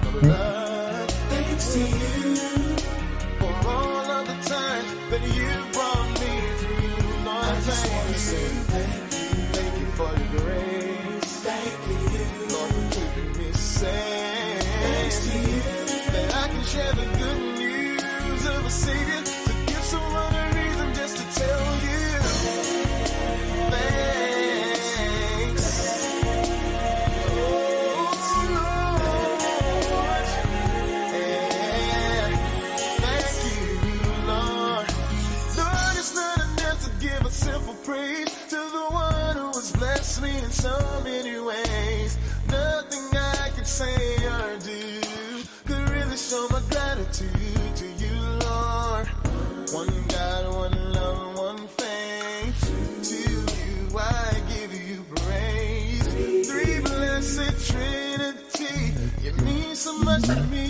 for the blood. Thanks to you for all of the times that you brought me through. Lord, I just want to say thank you. Thank you for your grace. Thank you, Lord, for keeping me safe. Thanks to you that I can share the good news of a Savior, to give someone a reason just to tell you thanks. Oh, Lord, and thank you, Lord. Lord, it's not enough to give a simple praise to the one who has blessed me in so many ways. Nothing I could say or do could really show my gratitude to you, Lord. One God, one love, one faith. To you I give you praise. Three blessed Trinity, you mean so much to me.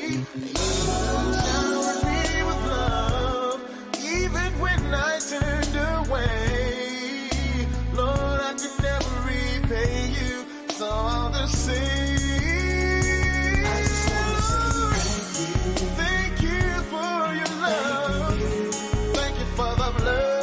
You showered me with love, even when I turned away. Lord, I could never repay you, so I'll just say thank you for your love. Thank you for the blood.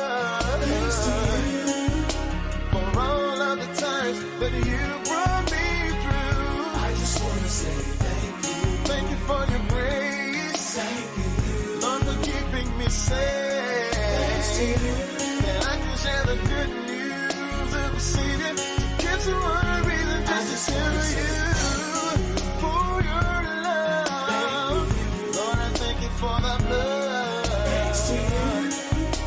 For all of the times that you brought me through. I just want to say thank you. Thank you for your grace. Thank you, Lord, for keeping me safe. Thanks to you that I can share the good news of a Savior, to give someone a reason just to tell you for your love. Lord, I thank you for the blood. Thanks to you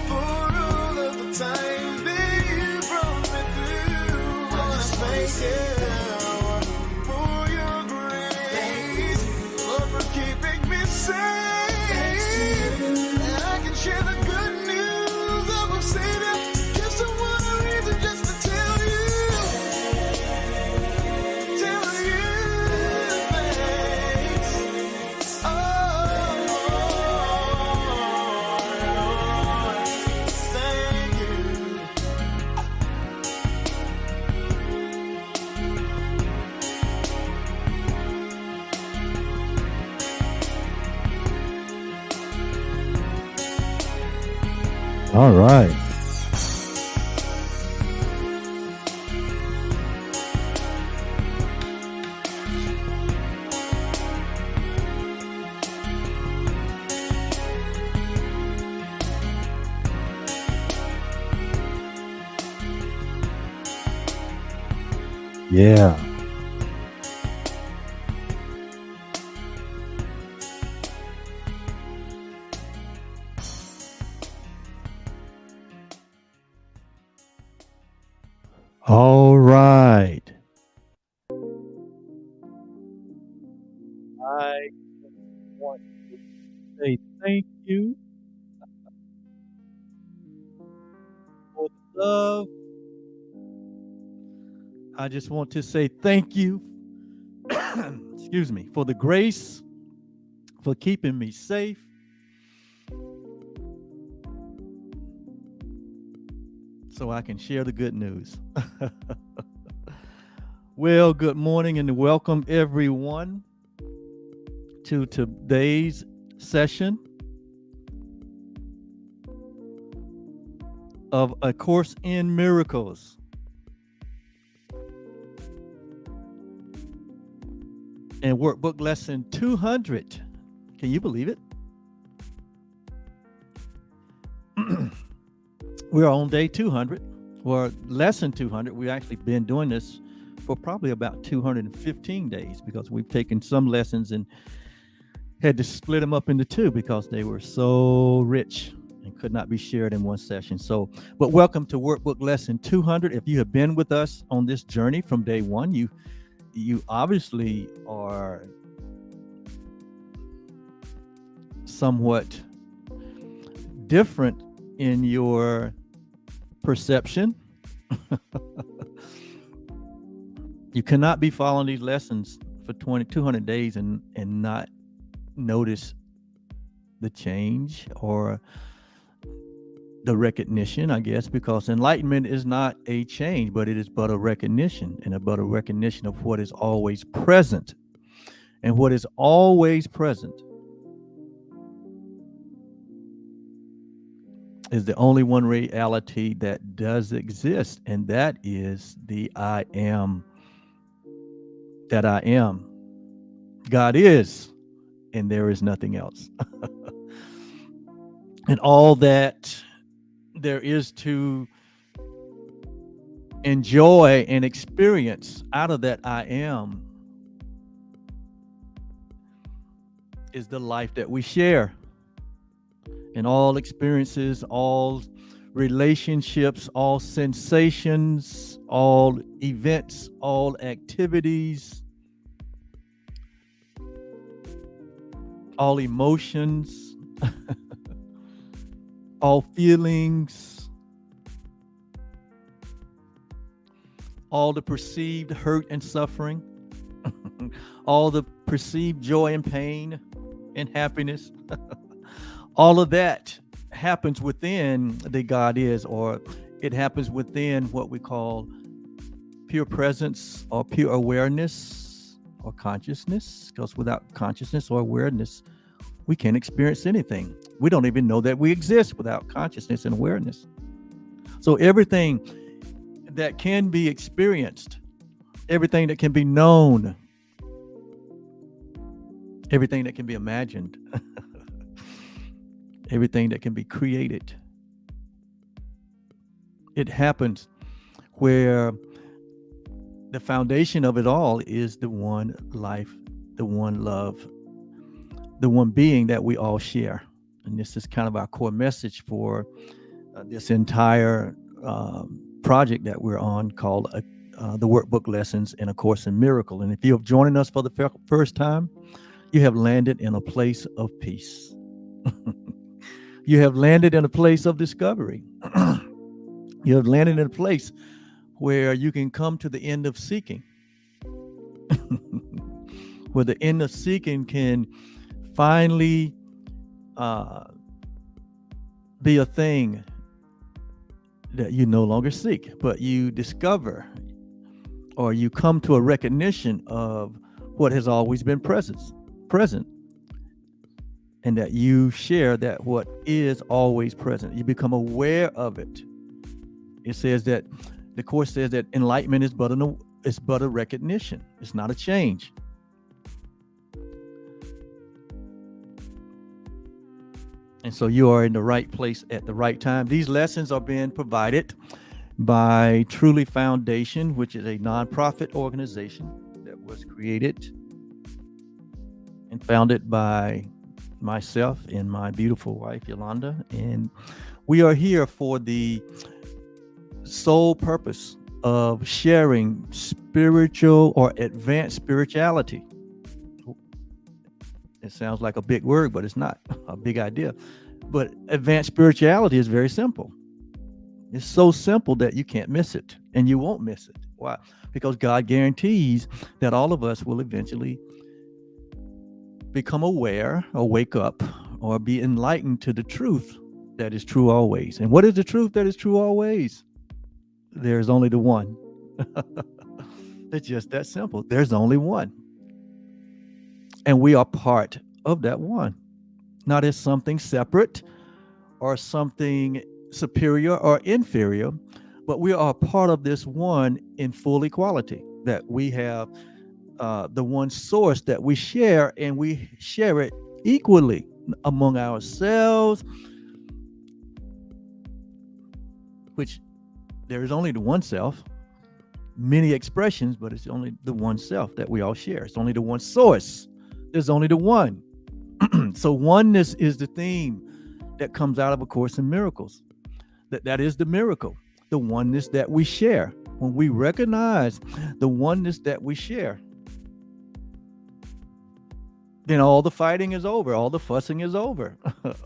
for all of the times that you brought me through. Lord, I thank you for your grace. Lord, for keeping me safe. And I can share the good news of a Savior, give someone a reason just to tell you thanks. Oh, Lord, thank you. All right. Yeah. All right. I want to say thank you for the love. I just want to say thank you, excuse me, for the grace, for keeping me safe. So I can share the good news. Well, good morning and welcome everyone to today's session of A Course in Miracles. And workbook lesson 200. Can you believe it? We're on day 200, or lesson 200. We've actually been doing this for probably about 215 days, because we've taken some lessons and had to split them up into two because they were so rich and could not be shared in one session. So, but welcome to workbook lesson 200. If you have been with us on this journey from day one, you obviously are somewhat different in your perception. You cannot be following these lessons for 200 days and not notice the change or the recognition, I guess, because enlightenment is not a change, but it is but a recognition, and but a recognition of what is always present. And what is always present is the only one reality that does exist, and that is the I am that I am. God is, and there is nothing else. And all that there is to enjoy and experience out of that I am is the life that we share. And all experiences, all relationships, all sensations, all events, all activities, all emotions, all feelings, all the perceived hurt and suffering, all the perceived joy and pain and happiness. All of that happens within the God is, or it happens within what we call pure presence or pure awareness or consciousness, because without consciousness or awareness, we can't experience anything. We don't even know that we exist without consciousness and awareness. So everything that can be experienced, everything that can be known, everything that can be imagined, everything that can be created, it happens where the foundation of it all is the one life, the one love, the one being that we all share. And this is kind of our core message for this entire project that we're on, called the Workbook Lessons in A Course in Miracle. And if you have joined us for the first time, you have landed in a place of peace. You have landed in a place of discovery. You have landed in a place where you can come to the end of seeking, where the end of seeking can finally be a thing that you no longer seek, but you discover, or you come to a recognition of what has always been present, and that you share that what is always present. You become aware of it. It says that the Course says that enlightenment is but a recognition. It's not a change. And so you are in the right place at the right time. These lessons are being provided by Truly Foundation, which is a nonprofit organization that was created and founded by myself and my beautiful wife, Yolanda. And we are here for the sole purpose of sharing spiritual or advanced spirituality. It sounds like a big word, but it's not a big idea. But advanced spirituality is very simple. It's so simple that you can't miss it, and you won't miss it. Why? Because God guarantees that all of us will eventually become aware or wake up or be enlightened to the truth that is true always. And what is the truth that is true always? There's only the one. It's just that simple. There's only one. And we are part of that one, not as something separate or something superior or inferior, but we are part of this one in full equality, that we have the one source that we share, and we share it equally among ourselves, which there is only the one self, many expressions, but it's only the one self that we all share. It's only the one source. There's only the one. So oneness is the theme that comes out of A Course in Miracles. That is the miracle, the oneness that we share. When we recognize the oneness that we share, then all the fighting is over, all the fussing is over,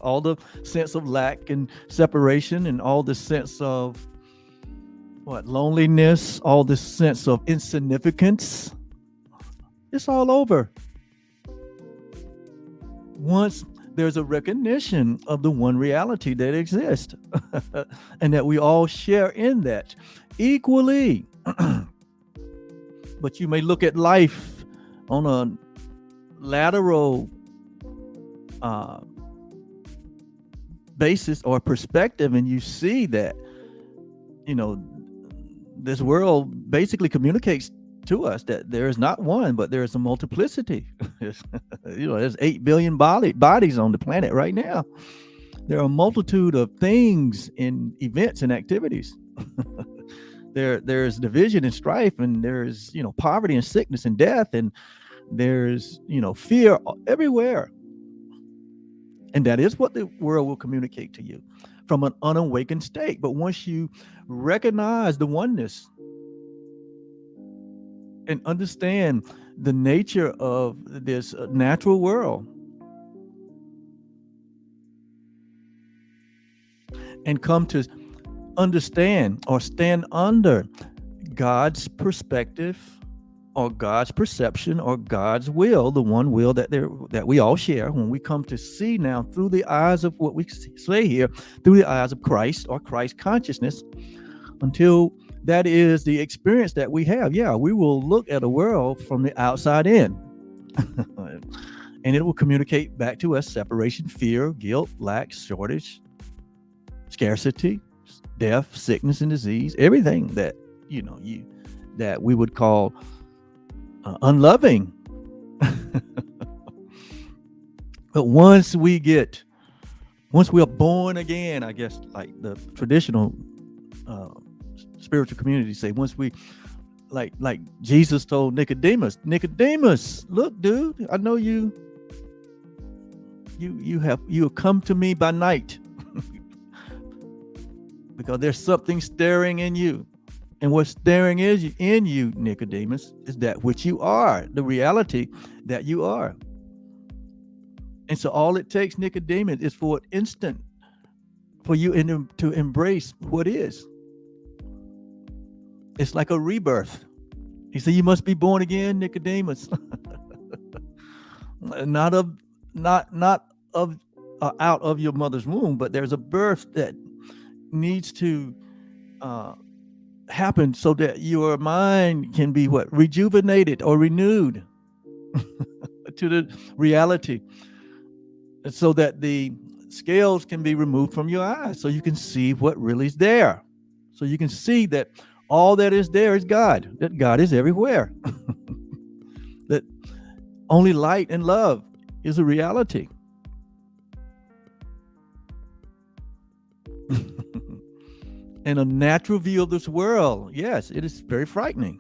all the sense of lack and separation, and all the sense of loneliness, all the sense of insignificance, it's all over. Once there's a recognition of the one reality that exists and that we all share in that equally. But you may look at life on a lateral basis or perspective, and you see that, this world basically communicates to us that there is not one, but there is a multiplicity. There's 8 billion bodies on the planet right now. There are a multitude of things and events and activities. There's division and strife, and there's poverty and sickness and death, and there's fear everywhere. And that is what the world will communicate to you from an unawakened state. But once you recognize the oneness and understand the nature of this natural world, and come to understand or stand under God's perspective or God's perception or God's will, the one will that we all share, when we come to see now through the eyes of what we say here, through the eyes of Christ or Christ consciousness, until that is the experience that we have. Yeah, we will look at a world from the outside in. And it will communicate back to us separation, fear, guilt, lack, shortage, scarcity, death, sickness, and disease, everything that that we would call unloving. But once we are born again, I guess, like the traditional spiritual community say, once we like Jesus told Nicodemus, look, dude, I know you have come to me by night. Because there's something stirring in you. And what's stirring in you, Nicodemus, is that which you are, the reality that you are. And so all it takes, Nicodemus, is for an instant for you to embrace what is. It's like a rebirth. He said, you must be born again, Nicodemus. Not out of your mother's womb, but there's a birth that needs to happen so that your mind can be rejuvenated or renewed to the reality, so that the scales can be removed from your eyes, so you can see what really is there, so you can see that all that is there is God, that God is everywhere. That only light and love is a reality. And a natural view of this world, yes, it is very frightening.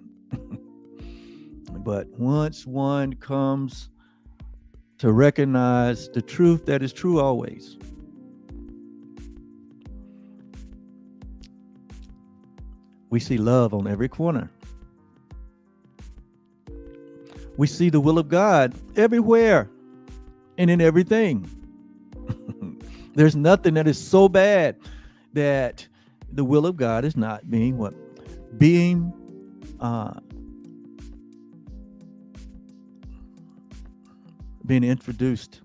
But once one comes to recognize the truth that is true always, we see love on every corner. We see the will of God everywhere and in everything. There's nothing that is so bad that the will of God is not being introduced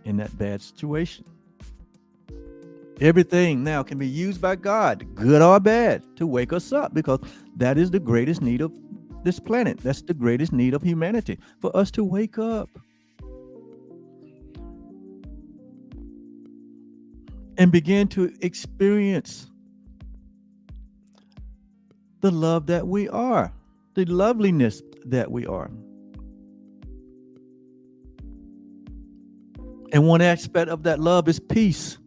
in that bad situation. Everything now can be used by God, good or bad, to wake us up, because that is the greatest need of this planet. That's the greatest need of humanity, for us to wake up and begin to experience the love that we are, the loveliness that we are. And one aspect of that love is peace.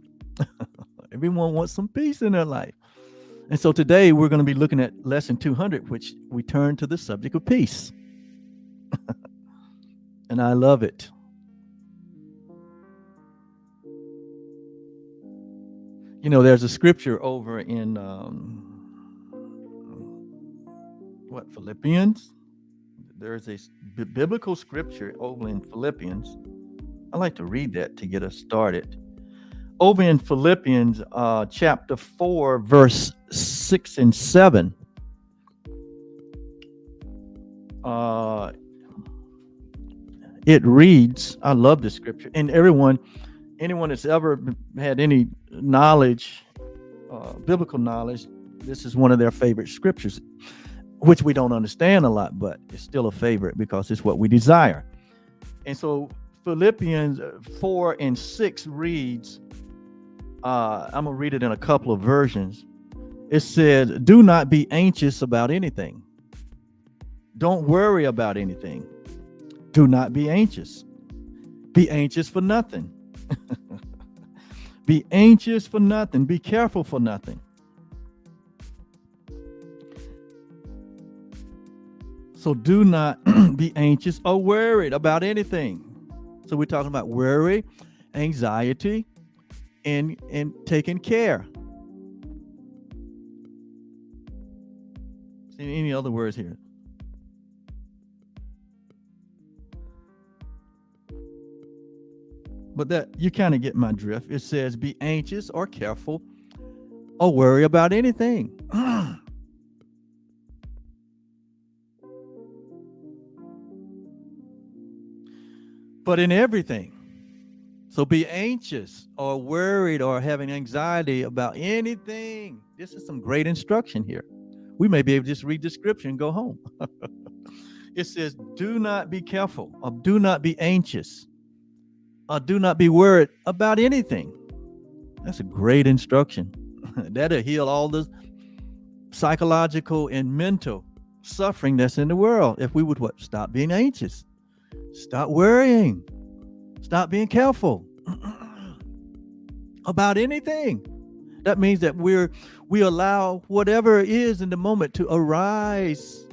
Everyone wants some peace in their life. And so today we're going to be looking at lesson 200, which we turn to the subject of peace. And I love it. There's a scripture over in Philippians. There's a biblical scripture over in Philippians. I like to read that to get us started. Over in Philippians chapter 4, verse 6 and 7. It reads, I love this scripture. And anyone that's ever had any knowledge, biblical knowledge, this is one of their favorite scriptures, which we don't understand a lot, but it's still a favorite because it's what we desire. And so Philippians 4 and 6 reads, I'm going to read it in a couple of versions. It says, do not be anxious about anything. Don't worry about anything. Do not be anxious. Be anxious for nothing. Be anxious for nothing. Be careful for nothing. So do not be anxious or worried about anything. So we're talking about worry, anxiety, and taking care. Any other words here? But that you kind of get my drift. It says be anxious or careful or worry about anything. But in everything. So be anxious or worried or having anxiety about anything. This is some great instruction here. We may be able to just read the scripture and go home. It says, do not be careful or do not be anxious or do not be worried about anything. That's a great instruction. That'll heal all the psychological and mental suffering that's in the world. If we would stop being anxious, stop worrying, stop being careful about anything. That means that we allow whatever is in the moment to arise.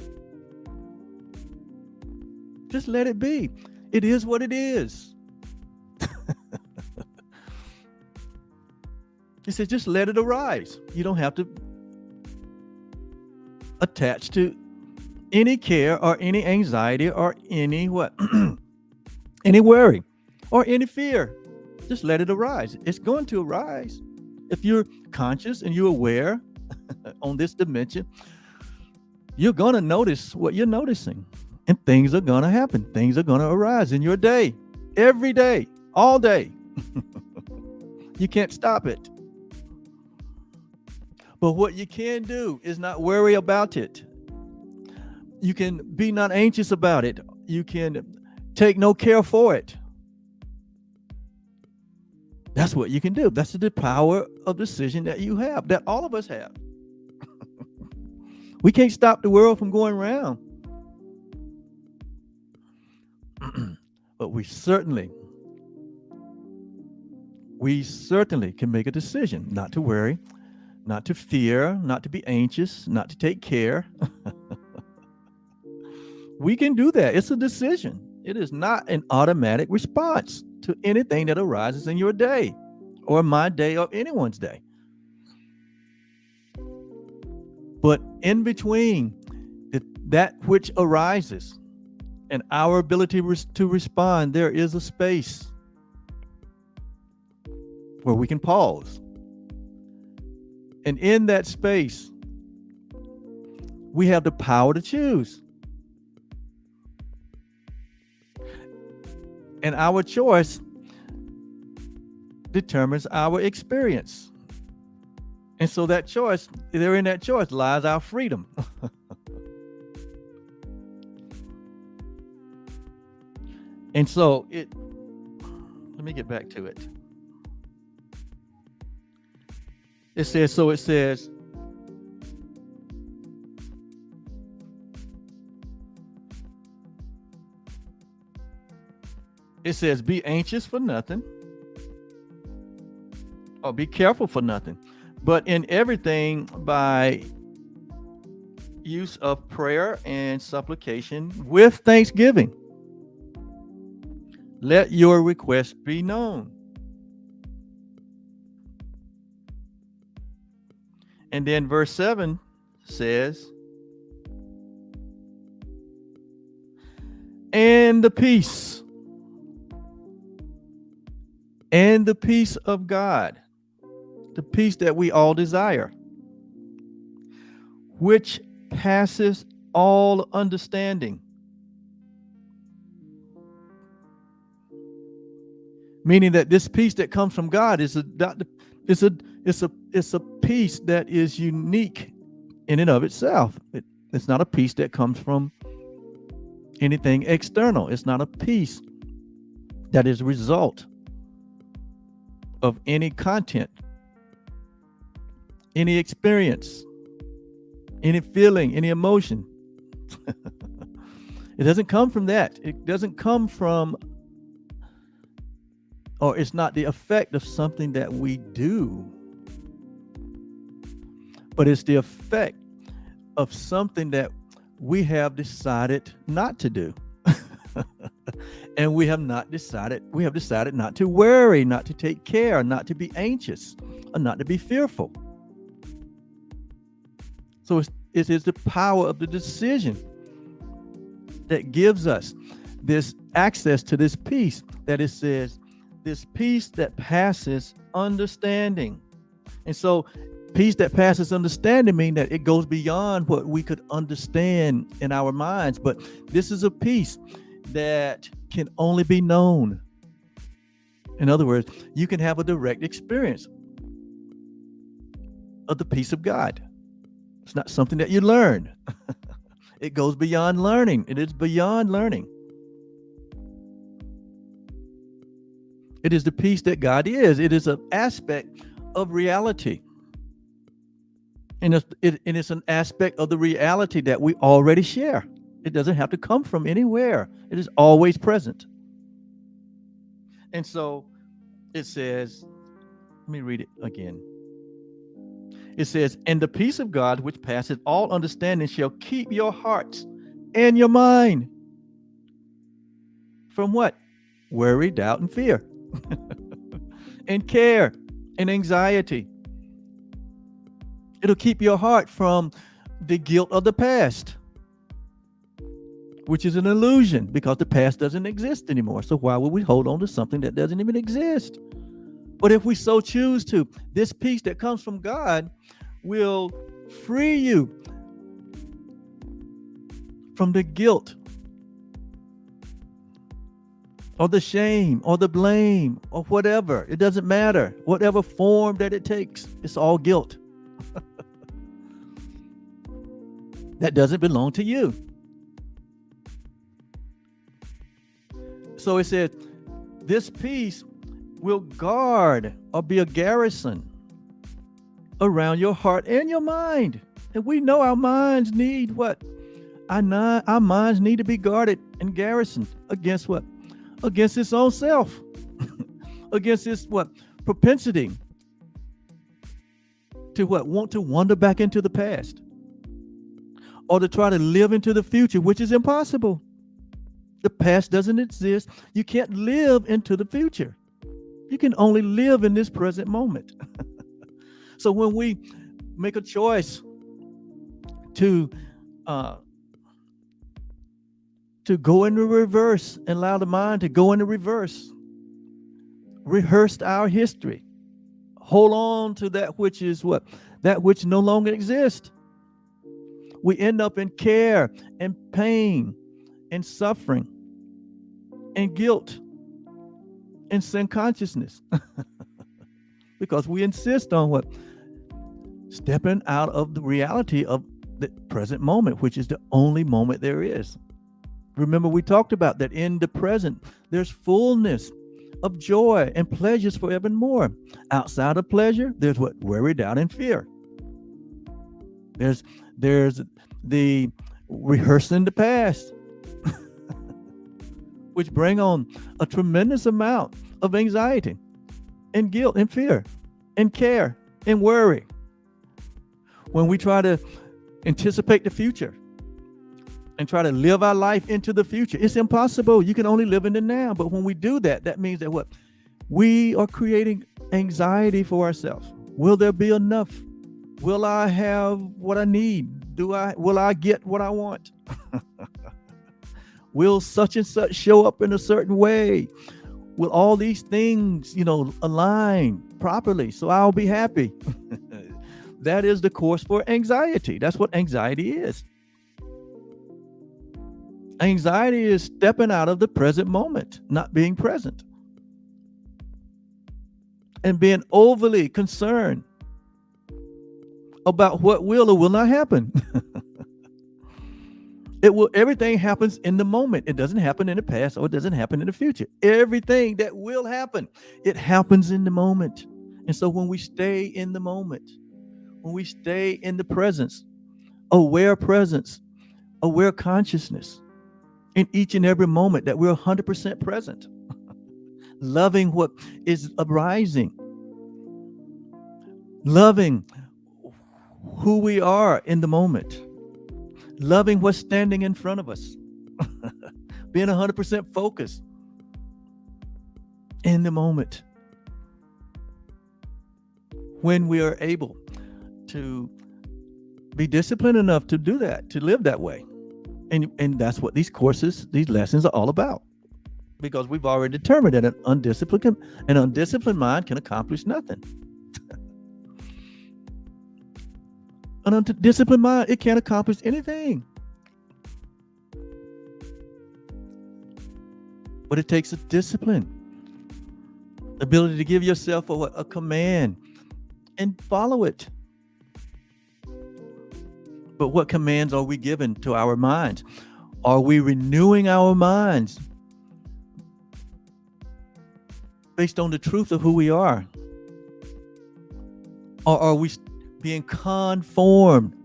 Just let it be. It is what it is. He said, just let it arise. You don't have to attach to any care or any anxiety or any what? Any worry or any fear. Just let it arise. It's going to arise. If you're conscious and you're aware on this dimension, you're going to notice what you're noticing. And things are going to happen. Things are going to arise in your day. Every day. All day. You can't stop it. But what you can do is not worry about it. You can be not anxious about it. You can take no care for it. That's what you can do. That's the power of decision that you have, that all of us have. We can't stop the world from going round. But we certainly can make a decision not to worry, not to fear, not to be anxious, not to take care. We can do that. It's a decision. It is not an automatic response to anything that arises in your day or my day or anyone's day. But in between that which arises and our ability to respond, there is a space where we can pause. And in that space, we have the power to choose. And our choice determines our experience. And so that choice, therein that choice lies our freedom. And so let me get back to it. It says, be anxious for nothing, or be careful for nothing, but in everything by use of prayer and supplication with thanksgiving, let your requests be known. And then verse 7 says, and the peace of God, the peace that we all desire, which passes all understanding. Meaning that this peace that comes from God is a peace that is unique in and of itself. It's not a peace that comes from anything external. It's not a peace that is a result of any content, any experience, any feeling, any emotion. It doesn't come from that. It doesn't come from, or it's not the effect of something that we do, but it's the effect of something that we have decided not to do. And we have decided not to worry, not to take care, not to be anxious, or not to be fearful. So it is the power of the decision that gives us this access to this peace, that it says, this peace that passes understanding. And so peace that passes understanding means that it goes beyond what we could understand in our minds. But this is a peace that can only be known. In other words, you can have a direct experience of the peace of God. It's not something that you learn. It goes beyond learning. It is beyond learning. It is the peace that God is. It is an aspect of reality. And it's an aspect of the reality that we already share. It doesn't have to come from anywhere. It is always present. And so it says, let me read it again. It says, and the peace of God, which passeth all understanding, shall keep your hearts and your mind from what? Worry, doubt, and fear. And care and anxiety. It'll keep your heart from the guilt of the past, which is an illusion because the past doesn't exist anymore. So why would we hold on to something that doesn't even exist? But if we so choose to, this peace that comes from God will free you from the guilt or the shame or the blame or whatever. It doesn't matter. Whatever form that it takes, it's all guilt. That doesn't belong to you. So it says, this peace will guard or be a garrison around your heart and your mind. And we know our minds need what? Our minds need to be guarded and garrisoned against what? Against its own self. Against its what? Propensity to what? Want to wander back into the past. Or to try to live into the future, which is impossible. The past doesn't exist. You can't live into the future. You can only live in this present moment. So when we make a choice to go into reverse and allow the mind to go into reverse, rehearsed our history, hold on to that which is what? That which no longer exists. We end up in care and pain and suffering and guilt and sin consciousness because we insist on what? Stepping out of the reality of the present moment, which is the only moment there is. Remember, we talked about that in the present, there's fullness of joy and pleasures forevermore. Outside of pleasure, there's what? Worry, doubt, and fear. There's the rehearsing the past, which bring on a tremendous amount of anxiety and guilt and fear and care and worry. When we try to anticipate the future and try to live our life into the future, it's impossible. You can only live in the now. But when we do that, that means that what? We are creating anxiety for ourselves. Will there be enough? Will I have what I need? Will I get what I want? Will such and such show up in a certain way? Will all these things, align properly so I'll be happy? That is the course for anxiety. That's what anxiety is. Anxiety is stepping out of the present moment, not being present, and being overly concerned about what will or will not happen. Everything happens in the moment. It doesn't happen in the past, or it doesn't happen in the future. Everything that will happen, it happens in the moment. And so when we stay in the moment, when we stay in the presence, presence, aware consciousness in each and every moment, that we're 100% present, loving what is arising, loving who we are in the moment, loving what's standing in front of us, being 100% focused in the moment. When we are able to be disciplined enough to do that, to live that way. And that's what these courses, these lessons are all about. Because we've already determined that an undisciplined mind can accomplish nothing. An undisciplined mind, it can't accomplish anything. But it takes a discipline, ability to give yourself a command and follow it. But what commands are we given to our minds? Are we renewing our minds based on the truth of who we are? Or are we being conformed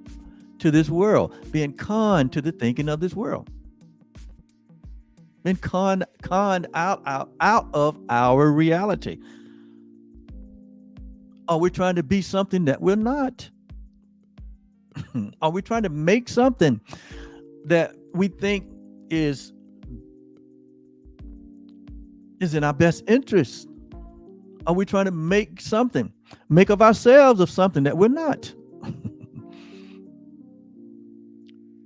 to this world, being conned to the thinking of this world, being conned out of our reality? Are we trying to be something that we're not? Are we trying to make something that we think is in our best interest? Are we trying to make of ourselves of something that we're not?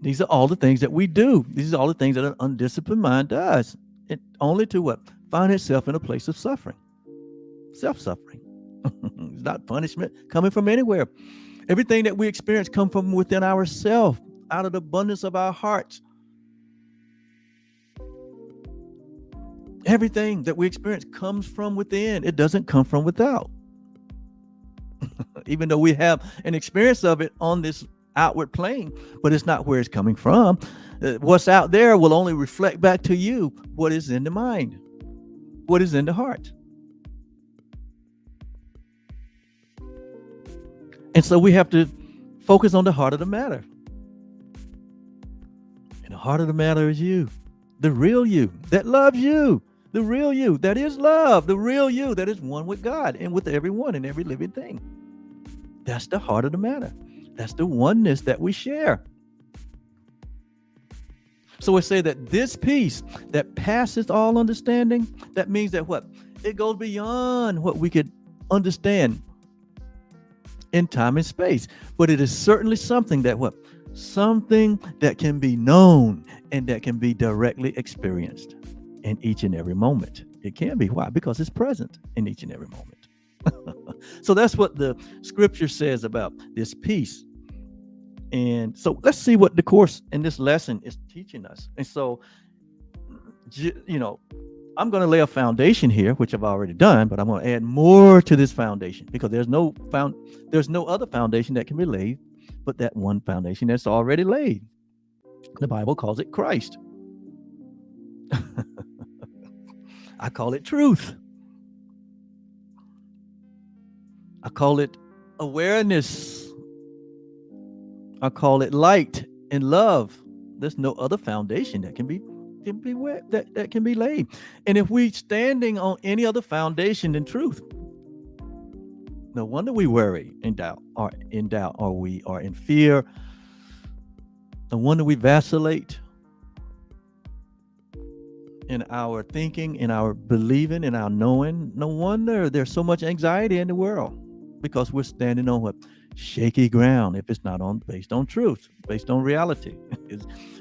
These are all the things that we do. These are all the things that an undisciplined mind does. It only to what? Find itself in a place of suffering. Self-suffering. It's not punishment coming from anywhere. Everything that we experience comes from within ourselves, out of the abundance of our hearts. Everything that we experience comes from within. It doesn't come from without. Even though we have an experience of it on this outward plane, but it's not where it's coming from. What's out there will only reflect back to you what is in the mind, what is in the heart. And so we have to focus on the heart of the matter. And the heart of the matter is you, the real you that loves you, the real you that is love, the real you that is one with God and with everyone and every living thing. That's the heart of the matter. That's the oneness that we share. So we say that this peace that passes all understanding, that means that what? It goes beyond what we could understand in time and space. But it is certainly something that what? Something that can be known and that can be directly experienced in each and every moment. It can be. Why? Because it's present in each and every moment. So that's what the scripture says about this peace. And so let's see what the course in this lesson is teaching us. And so, I'm going to lay a foundation here, which I've already done, but I'm going to add more to this foundation because there's no other foundation that can be laid but that one foundation that's already laid. The Bible calls it Christ. I call it truth. I call it awareness. I call it light and love. There's no other foundation that can be laid. And if we standing on any other foundation than truth, no wonder we worry and doubt, or we are in fear. No wonder we vacillate in our thinking, in our believing, in our knowing. No wonder there's so much anxiety in the world, because we're standing on what? Shaky ground. If it's not based on truth, based on reality.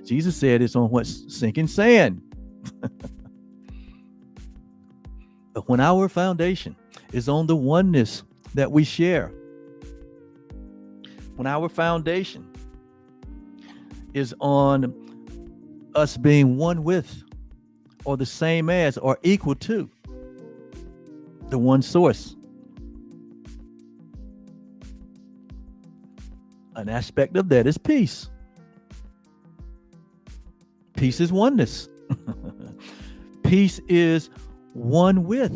Jesus said it's on what's sinking sand. But when our foundation is on the oneness that we share, when our foundation is on us being one with, or the same as, or equal to the one source, an aspect of that is peace. Peace is oneness. Peace is one with.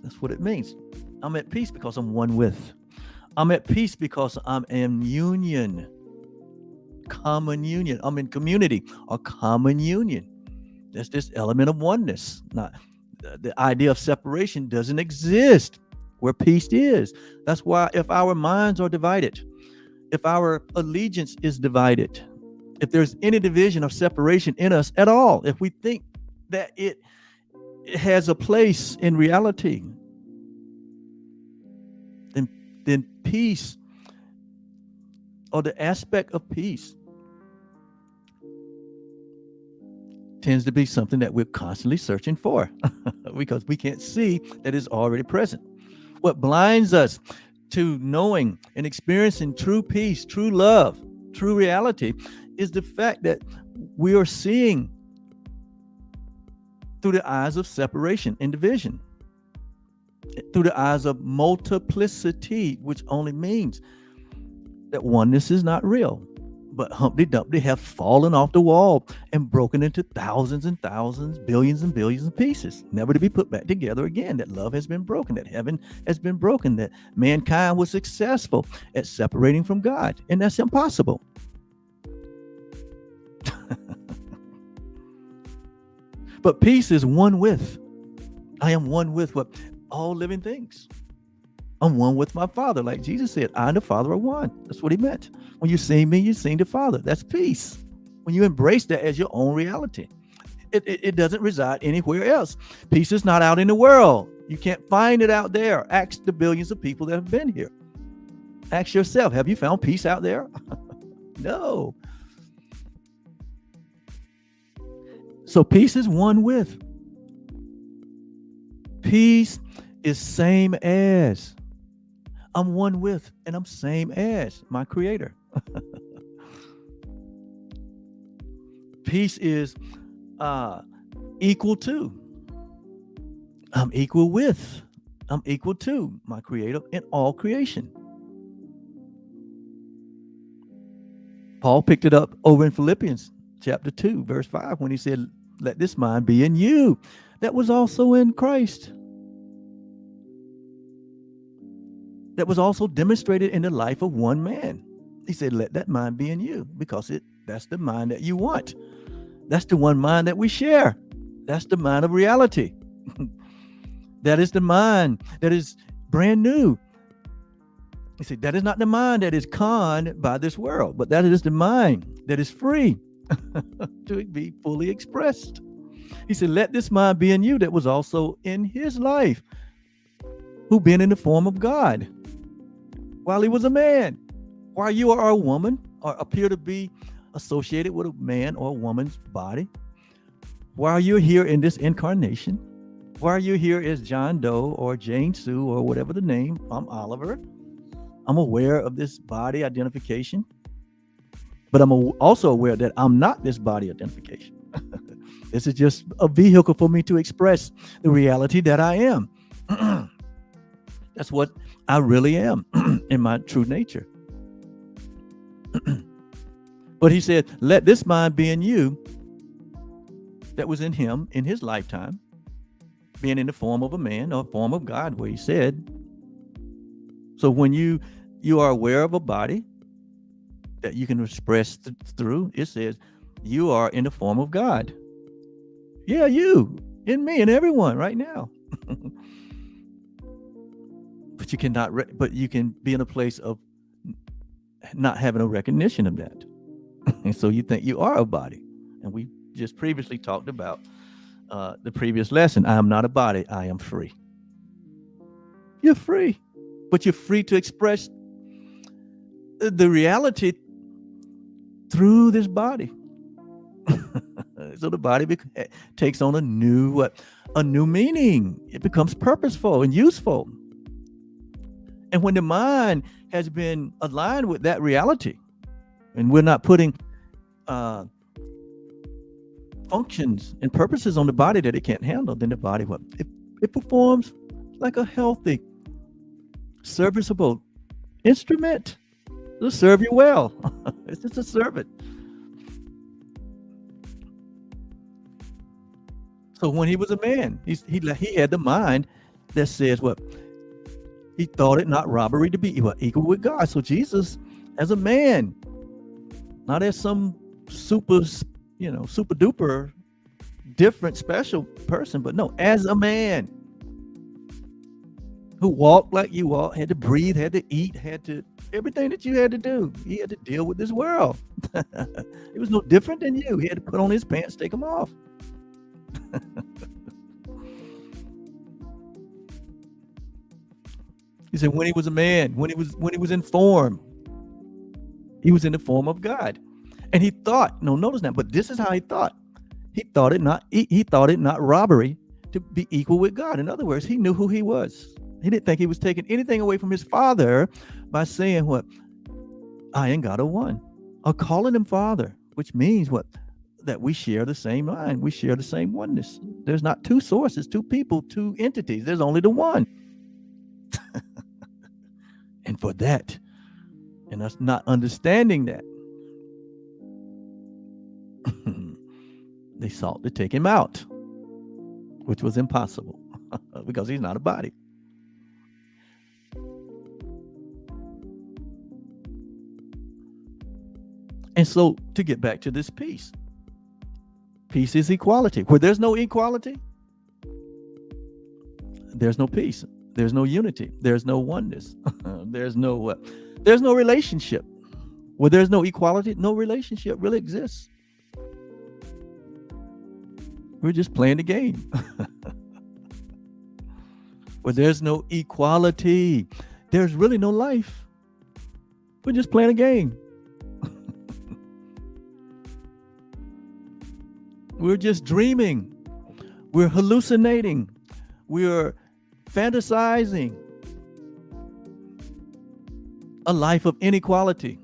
That's what it means. I'm at peace because I'm one with. I'm at peace because I'm in union, common union. I'm in community or common union. That's this element of oneness. Not the idea of separation doesn't exist where peace is. That's why if our minds are divided, if our allegiance is divided, if there's any division or separation in us at all, if we think that it has a place in reality, then peace, or the aspect of peace, tends to be something that we're constantly searching for because we can't see that it's already present. What blinds us to knowing and experiencing true peace, true love, true reality is the fact that we are seeing through the eyes of separation and division, through the eyes of multiplicity, which only means that oneness is not real. But Humpty Dumpty have fallen off the wall and broken into thousands and thousands, billions and billions of pieces, never to be put back together again. That love has been broken, that heaven has been broken, that mankind was successful at separating from God. And that's impossible. But peace is one with. I am one with what? All living things. I'm one with my Father. Like Jesus said, I and the Father are one. That's what he meant. When you see me, you see the Father. That's peace. When you embrace that as your own reality, it doesn't reside anywhere else. Peace is not out in the world. You can't find it out there. Ask the billions of people that have been here. Ask yourself, have you found peace out there? No. So peace is one with. Peace is same as. I'm one with, and I'm same as my Creator. Peace is equal to. I'm equal with. I'm equal to my Creator in all creation. Paul picked it up over in Philippians chapter 2, verse 5, when he said, let this mind be in you that was also in Christ. That was also demonstrated in the life of one man. He said, let that mind be in you, because that's the mind that you want. That's the one mind that we share. That's the mind of reality. That is the mind that is brand new. He said, that is not the mind that is conned by this world, but that is the mind that is free to be fully expressed. He said, let this mind be in you that was also in his life, who being in the form of God, while he was a man. While you are a woman, or appear to be associated with a man or a woman's body, while you're here in this incarnation, while you're here as John Doe or Jane Sue or whatever the name, I'm Oliver. I'm aware of this body identification, but I'm also aware that I'm not this body identification. This is just a vehicle for me to express the reality that I am. That's what I really am in my true nature. But he said, let this mind be in you that was in him in his lifetime, being in the form of a man or form of God, where he said. So when you are aware of a body that you can express through, it says you are in the form of God. Yeah, you, in me, and everyone right now. But you cannot. But you can be in a place of not having a recognition of that, and so you think you are a body. And we just previously talked about the previous lesson. I am not a body. I am free. You're free, but you're free to express the reality through this body. So the body takes on a new meaning. It becomes purposeful and useful. And when the mind has been aligned with that reality, and we're not putting functions and purposes on the body that it can't handle, then the body, it performs like a healthy, serviceable instrument. It'll serve you well. It's just a servant. So when he was a man, he had the mind that says what? He thought it not robbery to be equal with God. So Jesus, as a man, not as some super duper different special person, but no, as a man who walked like you walked, had to breathe, had to eat, had to everything that you had to do. He had to deal with this world. It was no different than you. He had to put on his pants, take them off. He said when he was a man, when he was in form, he was in the form of God. And he thought, no, notice that, but this is how he thought. He thought it not robbery to be equal with God. In other words, he knew who he was. He didn't think he was taking anything away from his Father by saying what? I and God are one. Or calling him Father, which means what? That we share the same mind. We share the same oneness. There's not two sources, two people, two entities. There's only the one. And for that, and us not understanding that, they sought to take him out, which was impossible because he's not a body. And so to get back to this peace is equality. Where there's no equality, there's no peace. There's no unity. There's no oneness. There's no relationship. Where there's no equality, no relationship really exists. We're just playing the game. Where there's no equality, there's really no life. We're just playing a game. We're just dreaming. We're hallucinating. We're fantasizing a life of inequality.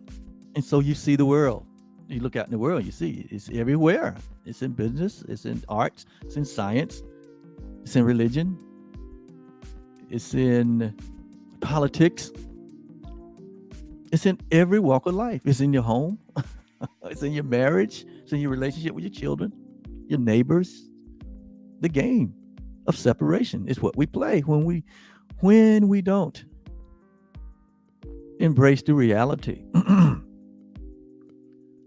And so you see the world. You look out in the world, you see it's everywhere. It's in business, it's in arts, it's in science, it's in religion, it's in politics, it's in every walk of life. It's in your home, it's in your marriage, it's in your relationship with your children, your neighbors. The game of separation is what we play when we don't embrace the reality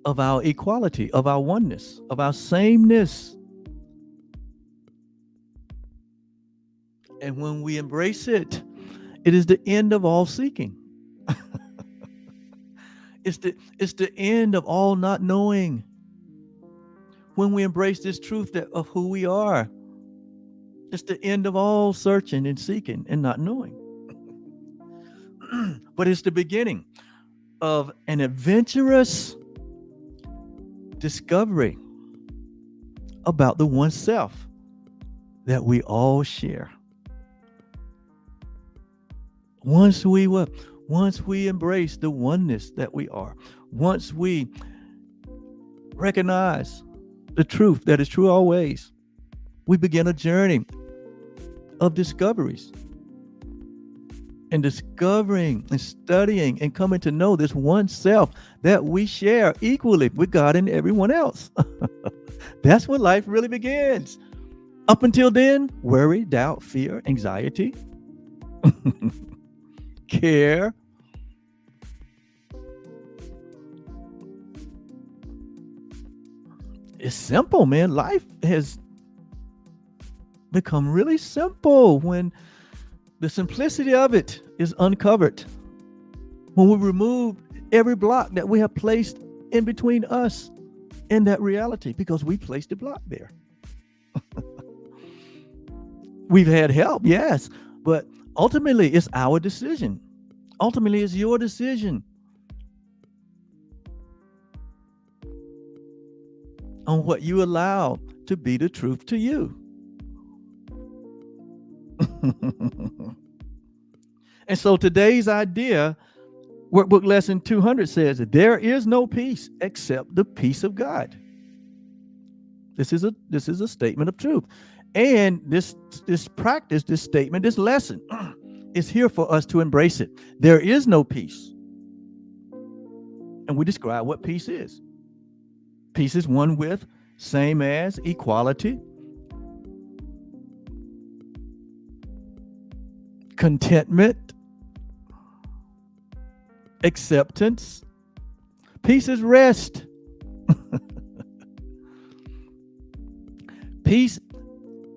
of our equality, of our oneness, of our sameness. And when we embrace it, it is the end of all seeking. It's the end of all not knowing. When we embrace this truth of who we are, it's the end of all searching and seeking and not knowing. But it's the beginning of an adventurous discovery about the one self that we all share. Once we embrace the oneness that we are, once we recognize the truth that is true always, we begin a journey of discoveries and discovering and studying and coming to know this one self that we share equally with God and everyone else. That's when life really begins. Up until then, worry, doubt, fear, anxiety, care. It's simple, man. Life has become really simple when the simplicity of it is uncovered. When we remove every block that we have placed in between us and that reality, because we placed a block there. We've had help, yes, but ultimately it's our decision. Ultimately it's your decision on what you allow to be the truth to you. And so today's idea, Workbook Lesson 200 says that there is no peace except the peace of God. This is a statement of truth. And this practice, this statement, this lesson is here for us to embrace it. There is no peace. And we describe what peace is. Peace is one with, same as, equality, contentment, acceptance. Peace is rest. Peace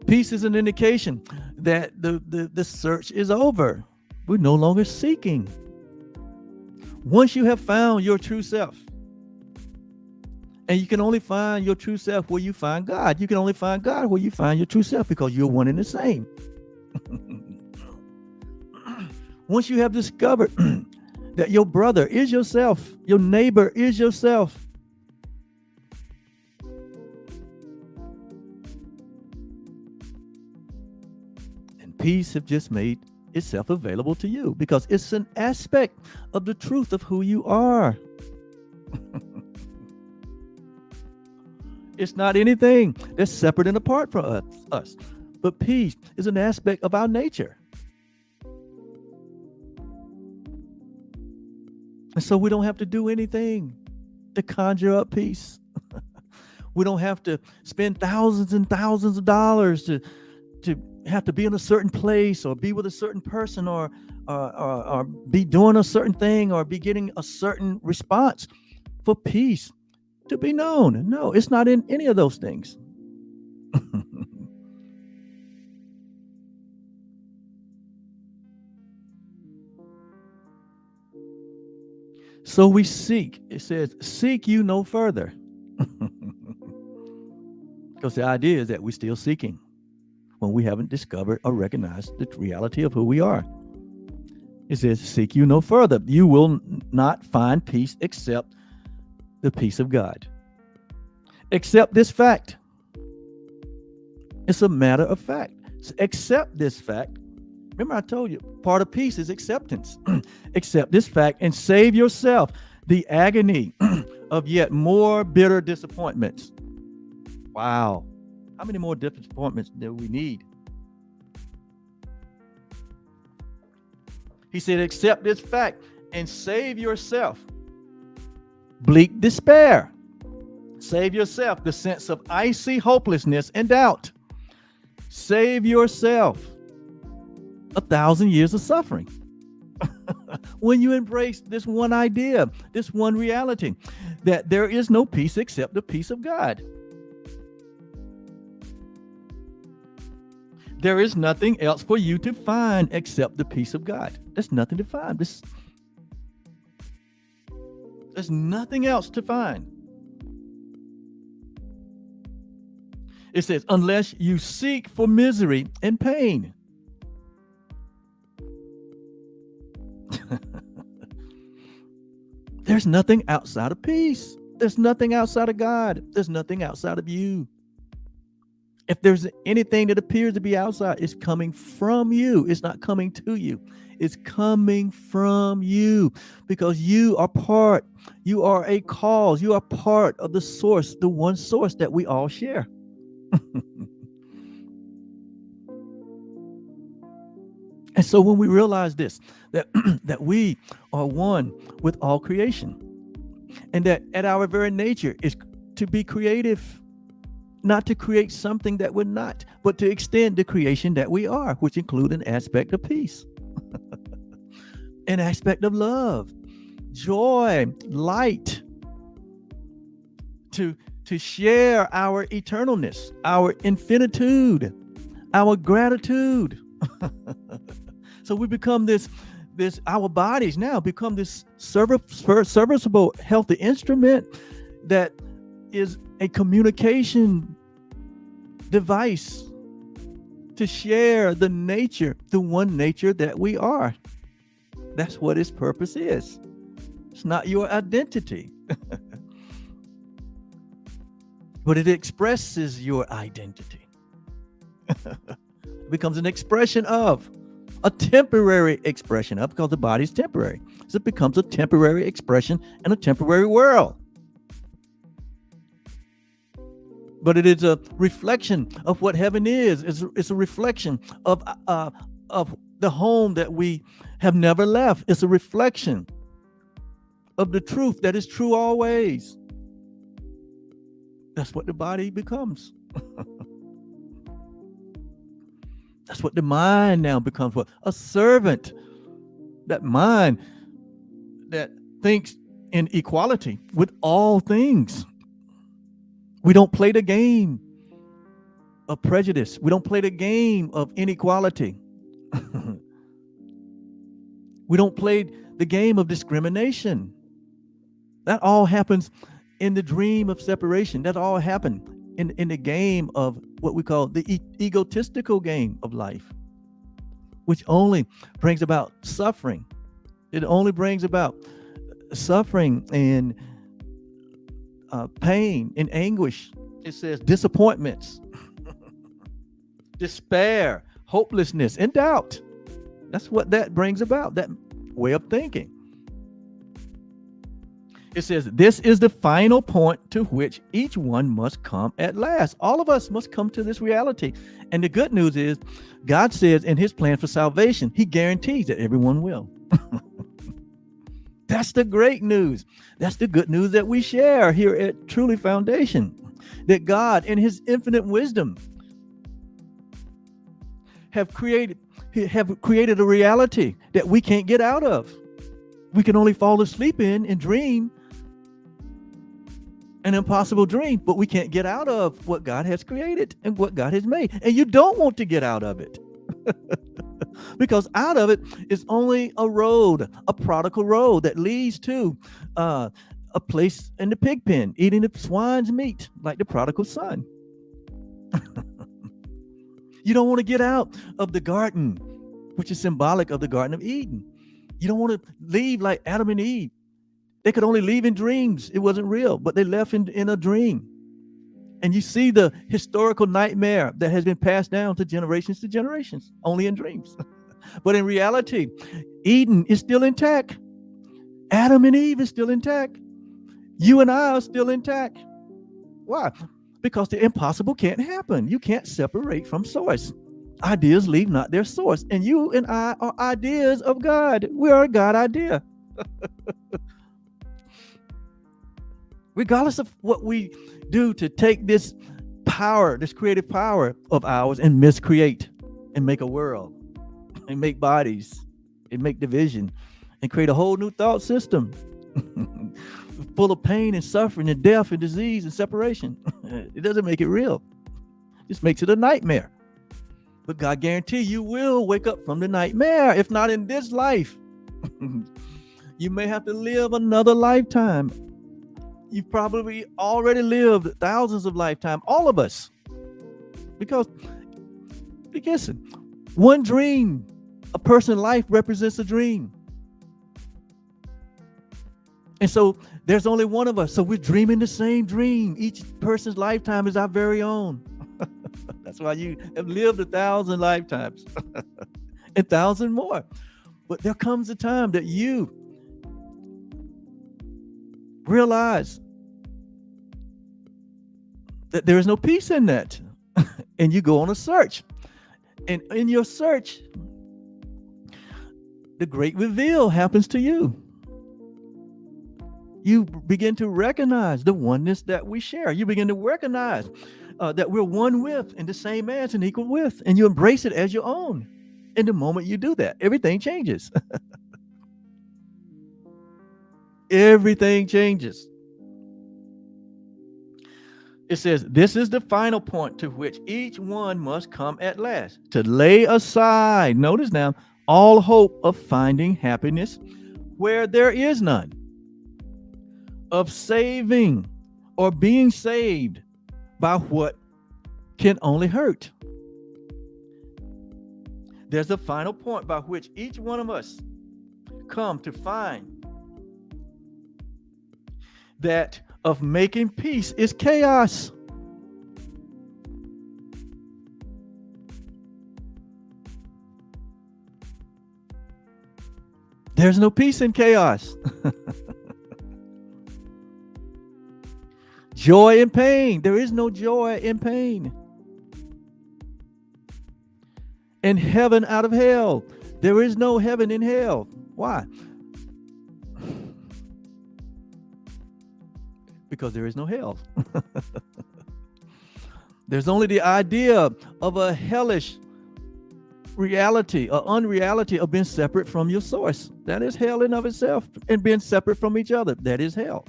is an indication that the search is over. We're no longer seeking. Once you have found your true self, and you can only find your true self where you find God. You can only find God where you find your true self, because you're one and the same. Once you have discovered that your brother is yourself, your neighbor is yourself, and peace have just made itself available to you, because it's an aspect of the truth of who you are. It's not anything that's separate and apart from us. But peace is an aspect of our nature. And so we don't have to do anything to conjure up peace. We don't have to spend thousands and thousands of dollars to have to be in a certain place, or be with a certain person, or be doing a certain thing, or be getting a certain response for peace to be known. No, it's not in any of those things. So we seek. It says, seek you no further. Because the idea is that we're still seeking when we haven't discovered or recognized the reality of who we are. It says, seek you no further. You will not find peace except the peace of God. Accept this fact. It's a matter of fact. So accept this fact. Remember, I told you, part of peace is acceptance. Accept this fact and save yourself the agony of yet more bitter disappointments. Wow. How many more disappointments do we need? He said, accept this fact and save yourself bleak despair. Save yourself the sense of icy hopelessness and doubt. Save yourself 1,000 years of suffering. When you embrace this one idea, this one reality, that there is no peace except the peace of God. There is nothing else for you to find except the peace of God. There's nothing to find. There's nothing else to find. It says, unless you seek for misery and pain. There's nothing outside of peace. There's nothing outside of God. There's nothing outside of you. If there's anything that appears to be outside, it's coming from you. It's not coming to you. It's coming from you, because you are part. You are a cause. You are part of the source, the one source that we all share. And so when we realize this, that that we are one with all creation, and that at our very nature is to be creative, not to create something that we're not, but to extend the creation that we are, which include an aspect of peace, an aspect of love, joy, light, to share our eternalness, our infinitude, our gratitude. So we become this, our bodies now become this serviceable, healthy instrument that is a communication device to share the nature, the one nature that we are. That's what its purpose is. It's not your identity, but it expresses your identity. It becomes an expression of, a temporary expression of, because the body's temporary. So it becomes a temporary expression in a temporary world. But it is a reflection of what heaven is. It's a reflection of the home that we have never left. It's a reflection of the truth that is true always. That's what the body becomes. That's what the mind now becomes. What? A servant. That mind that thinks in equality with all things. We don't play the game of prejudice. We don't play the game of inequality. We don't play the game of discrimination. That all happens in the dream of separation. That all happened in the game of what we call the egotistical game of life, which only brings about suffering. It only brings about suffering and pain and anguish. It says disappointments, despair, hopelessness, and doubt. That's what that brings about, that way of thinking. It says, this is the final point to which each one must come at last. All of us must come to this reality. And the good news is, God says in his plan for salvation, he guarantees that everyone will. That's the great news. That's the good news that we share here at Truly Foundation. That God, in his infinite wisdom, have created a reality that we can't get out of. We can only fall asleep in and dream an impossible dream, but we can't get out of what God has created and what God has made. And you don't want to get out of it. Because out of it is only a road, a prodigal road that leads to a place in the pig pen, eating the swine's meat, like the prodigal son. You don't want to get out of the garden, which is symbolic of the Garden of Eden. You don't want to leave like Adam and Eve. They could only leave in dreams. It wasn't real, but they left in a dream. And you see the historical nightmare that has been passed down to generations, only in dreams. But in reality, Eden is still intact. Adam and Eve is still intact. You and I are still intact. Why? Because the impossible can't happen. You can't separate from source. Ideas leave not their source. And you and I are ideas of God. We are a God idea. Regardless of what we do to take this power, this creative power of ours, and miscreate and make a world and make bodies and make division and create a whole new thought system full of pain and suffering and death and disease and separation. It doesn't make it real. It just makes it a nightmare. But God guarantees you will wake up from the nightmare, if not in this life. You may have to live another lifetime. You've probably already lived thousands of lifetimes, all of us. Because listen, one dream, a person's life represents a dream. And so there's only one of us. So we're dreaming the same dream. Each person's lifetime is our very own. That's why you have lived 1,000 lifetimes and 1,000 more. But there comes a time that you realize that there is no peace in that. And you go on a search. And in your search, the great reveal happens to you. You begin to recognize the oneness that we share. You begin to recognize that we're one with and the same as and equal with. And you embrace it as your own. And the moment you do that, everything changes. Everything changes. It says, this is the final point to which each one must come at last, to lay aside, notice now, all hope of finding happiness where there is none, of saving or being saved by what can only hurt. There's a final point by which each one of us come to find that of making peace is chaos. There's no peace in chaos. Joy and pain. There is no joy in pain. And heaven out of hell. There is no heaven in hell. Why? Because there is no hell. There's only the idea of a hellish reality or unreality of being separate from your source. That is hell in of itself. And being separate from each other, that is hell.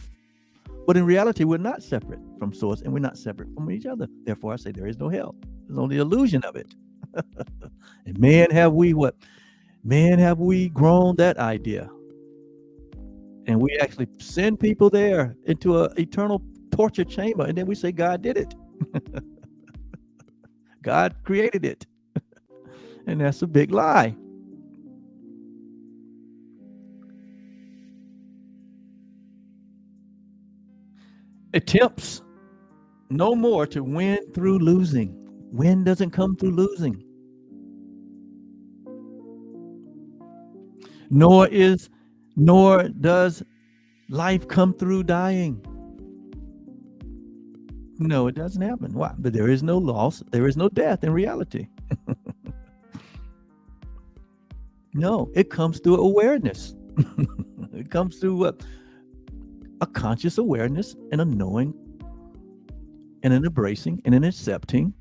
But in reality, we're not separate from source and we're not separate from each other. Therefore, I say there is no hell. There's only illusion of it. And man, have we what? Man, have we grown that idea. And we actually send people there into an eternal torture chamber. And then we say God did it. God created it. And that's a big lie. Attempts no more to win through losing. Win doesn't come through losing. Nor does life come through dying. No, it doesn't happen. Why? But there is no loss. There is no death in reality. No, it comes through awareness. It comes through a conscious awareness and a knowing and an embracing and an accepting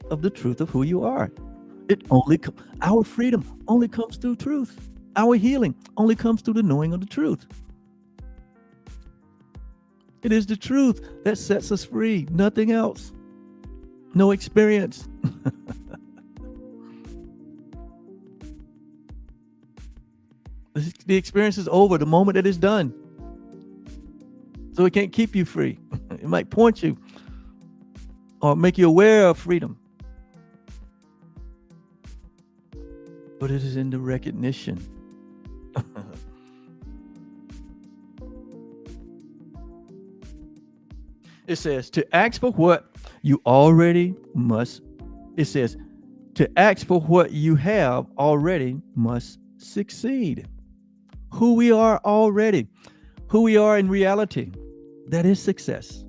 of the truth of who you are. Our freedom only comes through truth. Our healing only comes through the knowing of the truth. It is the truth that sets us free, nothing else. No experience. The experience is over the moment it is done. So it can't keep you free. It might point you or make you aware of freedom. But it is in the recognition. It says to ask for what you already must. It says to ask for what you have already must succeed. Who we are already, who we are in reality, that is success.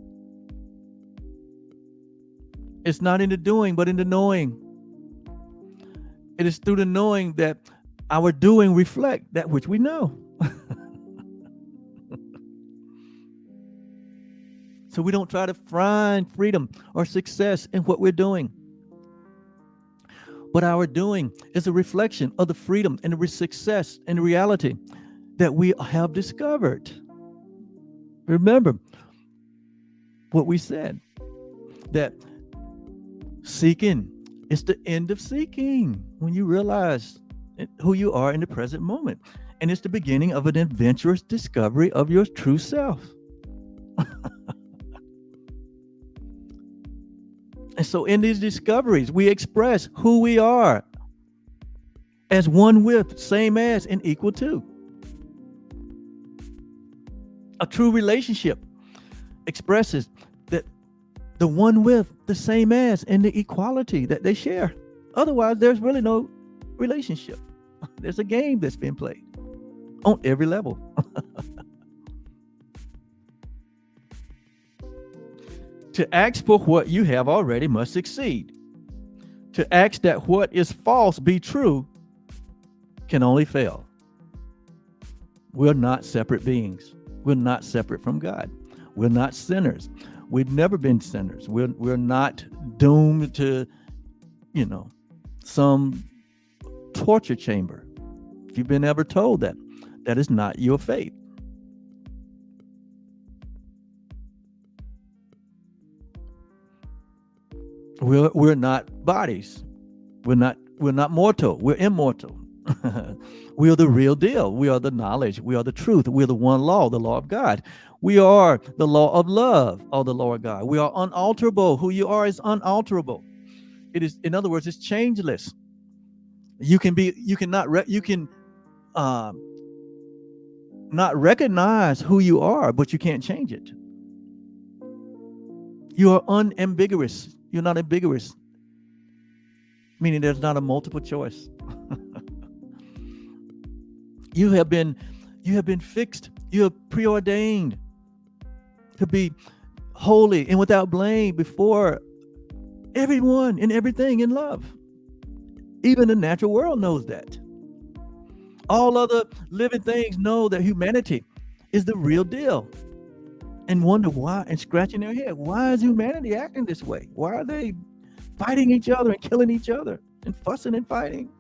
It's not in the doing, but in the knowing. It is through the knowing that our doing reflect that which we know. So we don't try to find freedom or success in what we're doing. But our doing is a reflection of the freedom and the success and reality that we have discovered. Remember what we said, that seeking is the end of seeking when you realize who you are in the present moment. And it's the beginning of an adventurous discovery of your true self. And so in these discoveries, we express who we are as one with, same as, and equal to. A true relationship expresses that the one with, the same as, and the equality that they share. Otherwise, there's really no relationship. There's a game that's been played on every level. To ask for what you have already must succeed. To ask that what is false be true can only fail. We're not separate beings. We're not separate from God. We're not sinners. We've never been sinners. We're not doomed to, some torture chamber. If you've been ever told that, that is not your fate. We're not bodies. We're not mortal. We're immortal. We are the real deal. We are the knowledge. We are the truth. We are the one law, the law of God. We are the law of love of the Lord God. We are unalterable. Who you are is unalterable. It is, in other words, it's changeless. You can not recognize who you are, but you can't change it. You are unambiguous. You're not ambiguous, meaning there's not a multiple choice. You have been fixed. You are preordained to be holy and without blame before everyone and everything in love. Even the natural world knows that. All other living things know that humanity is the real deal. And wonder why, and scratching their head. Why is humanity acting this way? Why are they fighting each other and killing each other? and fussing and fighting?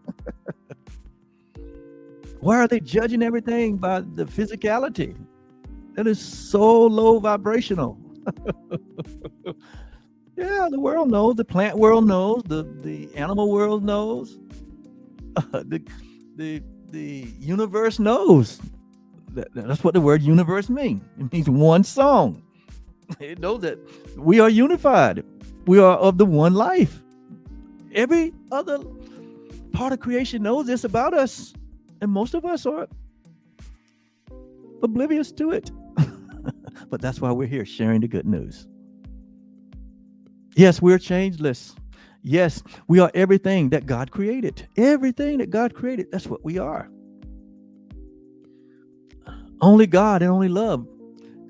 Why are they judging everything by the physicality? That is so low vibrational. Yeah, the world knows, the plant world knows, the animal world knows, the the the universe knows. That's what the word universe means. It means one song. It knows that we are unified. We are of the one life. Every other part of creation knows this about us, and most of us are oblivious to it. But that's why we're here sharing the good news. Yes, we're changeless. Yes, we are everything that God created. Everything that God created, that's what we are. Only God and only love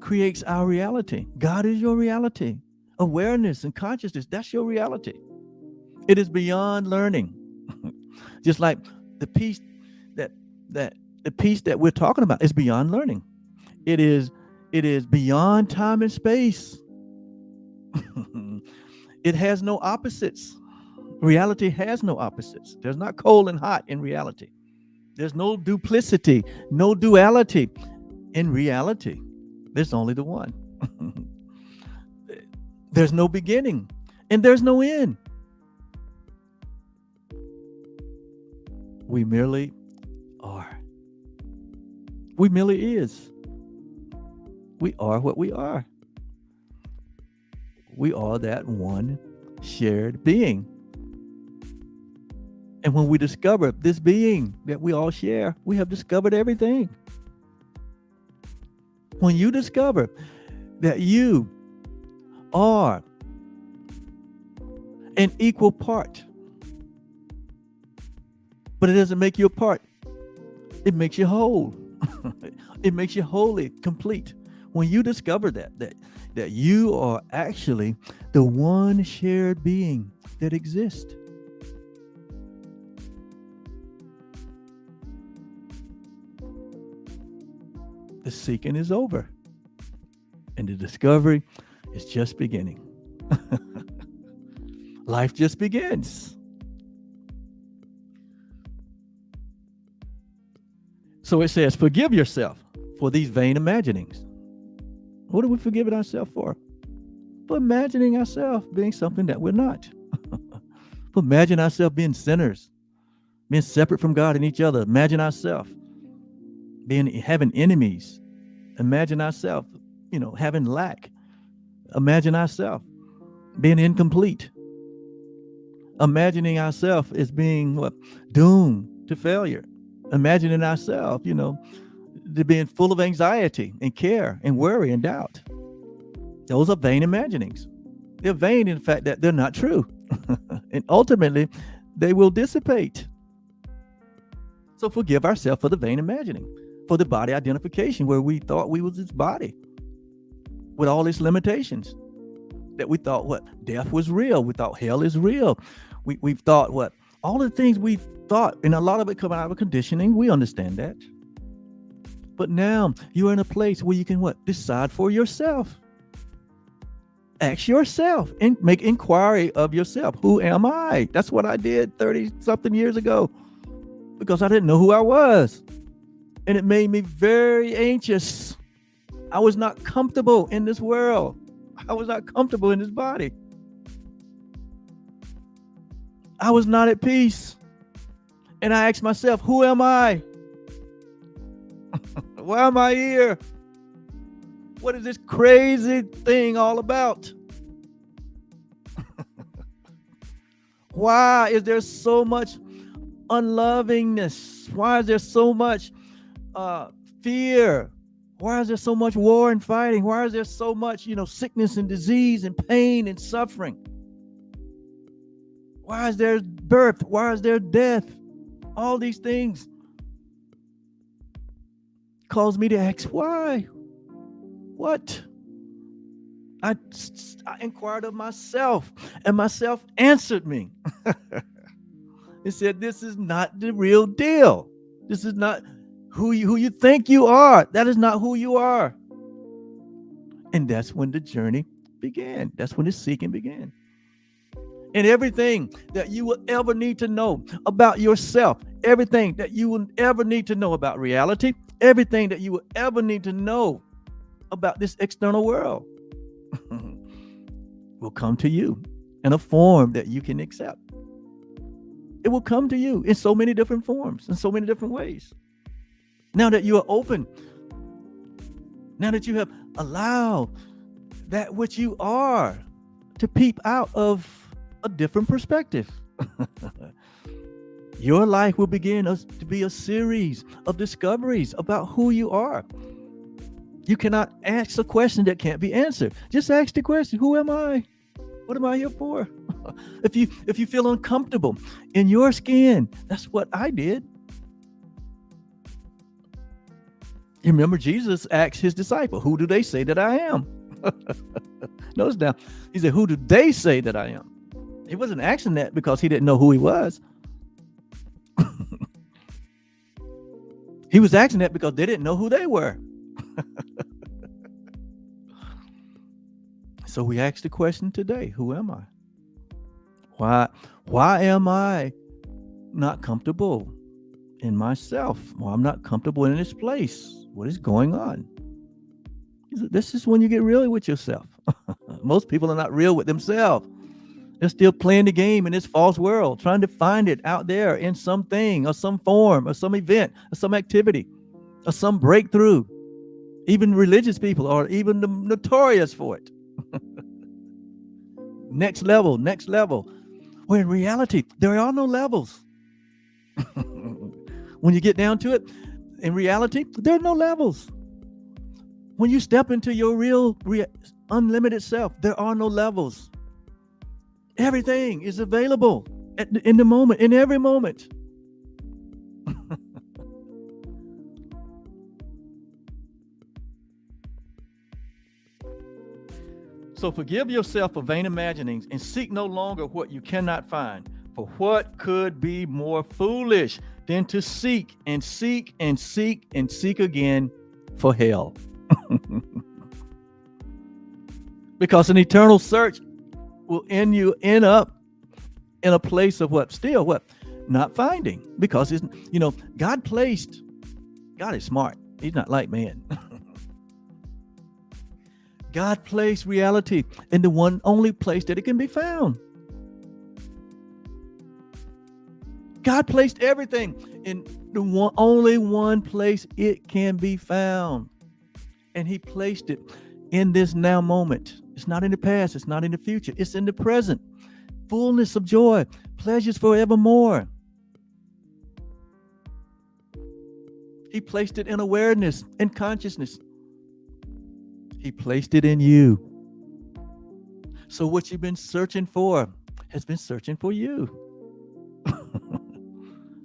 creates our reality. God is your reality. Awareness and consciousness, that's your reality. It is beyond learning. Just like the peace that the peace that we're talking about is beyond learning. It is beyond time and space. It has no opposites. Reality has no opposites. There's not cold and hot in reality. There's no duplicity, no duality in reality. There's only the one. There's no beginning and there's no end. We merely are. We merely is. We are what we are. We are that one shared being. And when we discover this being that we all share, we have discovered everything. When you discover that you are an equal part, but it doesn't make you a part, it makes you whole. It makes you wholly complete. When you discover that you are actually the one shared being that exists. The seeking is over and the discovery is just beginning. Life just begins. So it says, forgive yourself for these vain imaginings. What are we forgiving ourselves for? For imagining ourselves being something that we're not. For imagining ourselves being sinners, being separate from God and each other. Imagine ourselves having enemies. Imagine ourselves, having lack. Imagine ourselves being incomplete. Imagining ourselves as being doomed to failure. Imagining ourselves, to being full of anxiety and care and worry and doubt. Those are vain imaginings. They're vain in the fact that they're not true. And ultimately, they will dissipate. So forgive ourselves for the vain imagining, for the body identification where we thought we was this body with all its limitations, that we thought death was real. We thought hell is real. We've thought all the things we thought, and a lot of it coming out of conditioning. We understand that. But now you're in a place where you can decide for yourself. Ask yourself and make inquiry of yourself. Who am I? That's what I did 30 something years ago because I didn't know who I was. And it made me very anxious. I was not comfortable in this world. I was not comfortable in this body. I was not at peace. And I asked myself, who am I? Why am I here? What is this crazy thing all about? Why is there so much unlovingness? Why is there so much fear? Why is there so much war and fighting? Why is there so much, sickness and disease and pain and suffering? Why is there birth? Why is there death? All these things cause me to ask, why? What? I inquired of myself, and myself answered me. It said, this is not the real deal. This is not who you think you are. That is not who you are. And that's when the journey began. That's when the seeking began. And everything that you will ever need to know about yourself, everything that you will ever need to know about reality, everything that you will ever need to know about this external world will come to you in a form that you can accept. It will come to you in so many different forms, in so many different ways. Now that you are open, now that you have allowed that which you are to peep out of a different perspective, your life will begin to be a series of discoveries about who you are. You cannot ask a question that can't be answered. Just ask the question, who am I? What am I here for? If you feel uncomfortable in your skin, that's what I did. You remember Jesus asked his disciple, who do they say that I am? Notice now, he said, who do they say that I am? He wasn't asking that because he didn't know who he was. He was asking that because they didn't know who they were. So we ask the question today, who am I? Why am I not comfortable in myself? Well, I'm not comfortable in this place. What is going on? This is when you get real with yourself. Most people are not real with themselves. They're still playing the game in this false world, trying to find it out there in something or some form or some event or some activity or some breakthrough. Even religious people are even notorious for it. Next level. Where in reality, there are no levels. When you get down to it, in reality, there are no levels. When you step into your real unlimited self, there are no levels. Everything is available in the moment, in every moment. So forgive yourself for vain imaginings and seek no longer what you cannot find. For what could be more foolish than to seek and seek and seek and seek again for hell? Because an eternal search will end up in a place of what? Still what? Not finding. Because it's, God is smart. He's not like man. God placed reality in the one only place that it can be found. God placed everything in the only one place it can be found. And he placed it in this now moment. It's not in the past. It's not in the future. It's in the present. Fullness of joy, pleasures forevermore. He placed it in awareness and consciousness. He placed it in you. So what you've been searching for has been searching for you.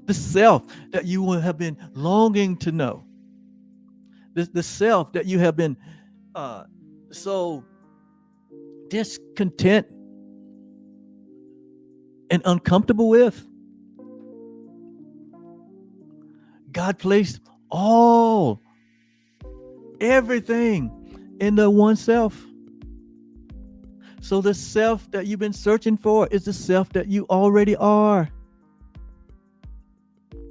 The self that you have been longing to know. The self that you have been so discontent and uncomfortable with. God placed everything in the one self. So the self that you've been searching for is the self that you already are.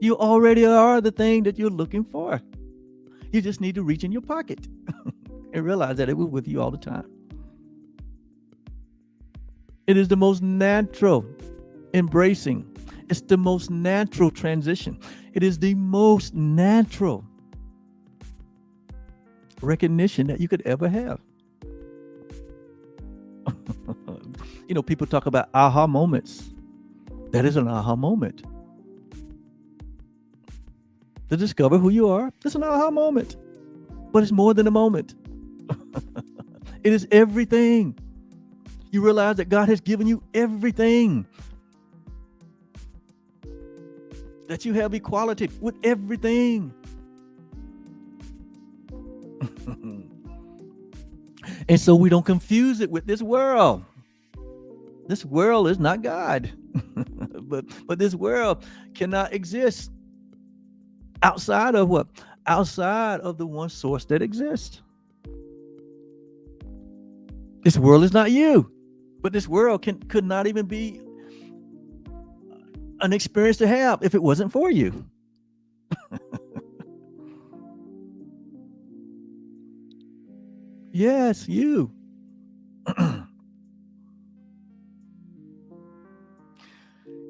You already are the thing that you're looking for. You just need to reach in your pocket and realize that it was with you all the time. It is the most natural embracing. It's the most natural transition. It is the most natural recognition that you could ever have. People talk about aha moments. That is an aha moment. To discover who you are, it's an aha moment. But it's more than a moment. It is everything. You realize that God has given you everything. That you have equality with everything. And so we don't confuse it with this world. This world is not God. but this world cannot exist outside of what? Outside of the one source that exists. This world is not you. But this world could not even be an experience to have if it wasn't for you. Yes, you.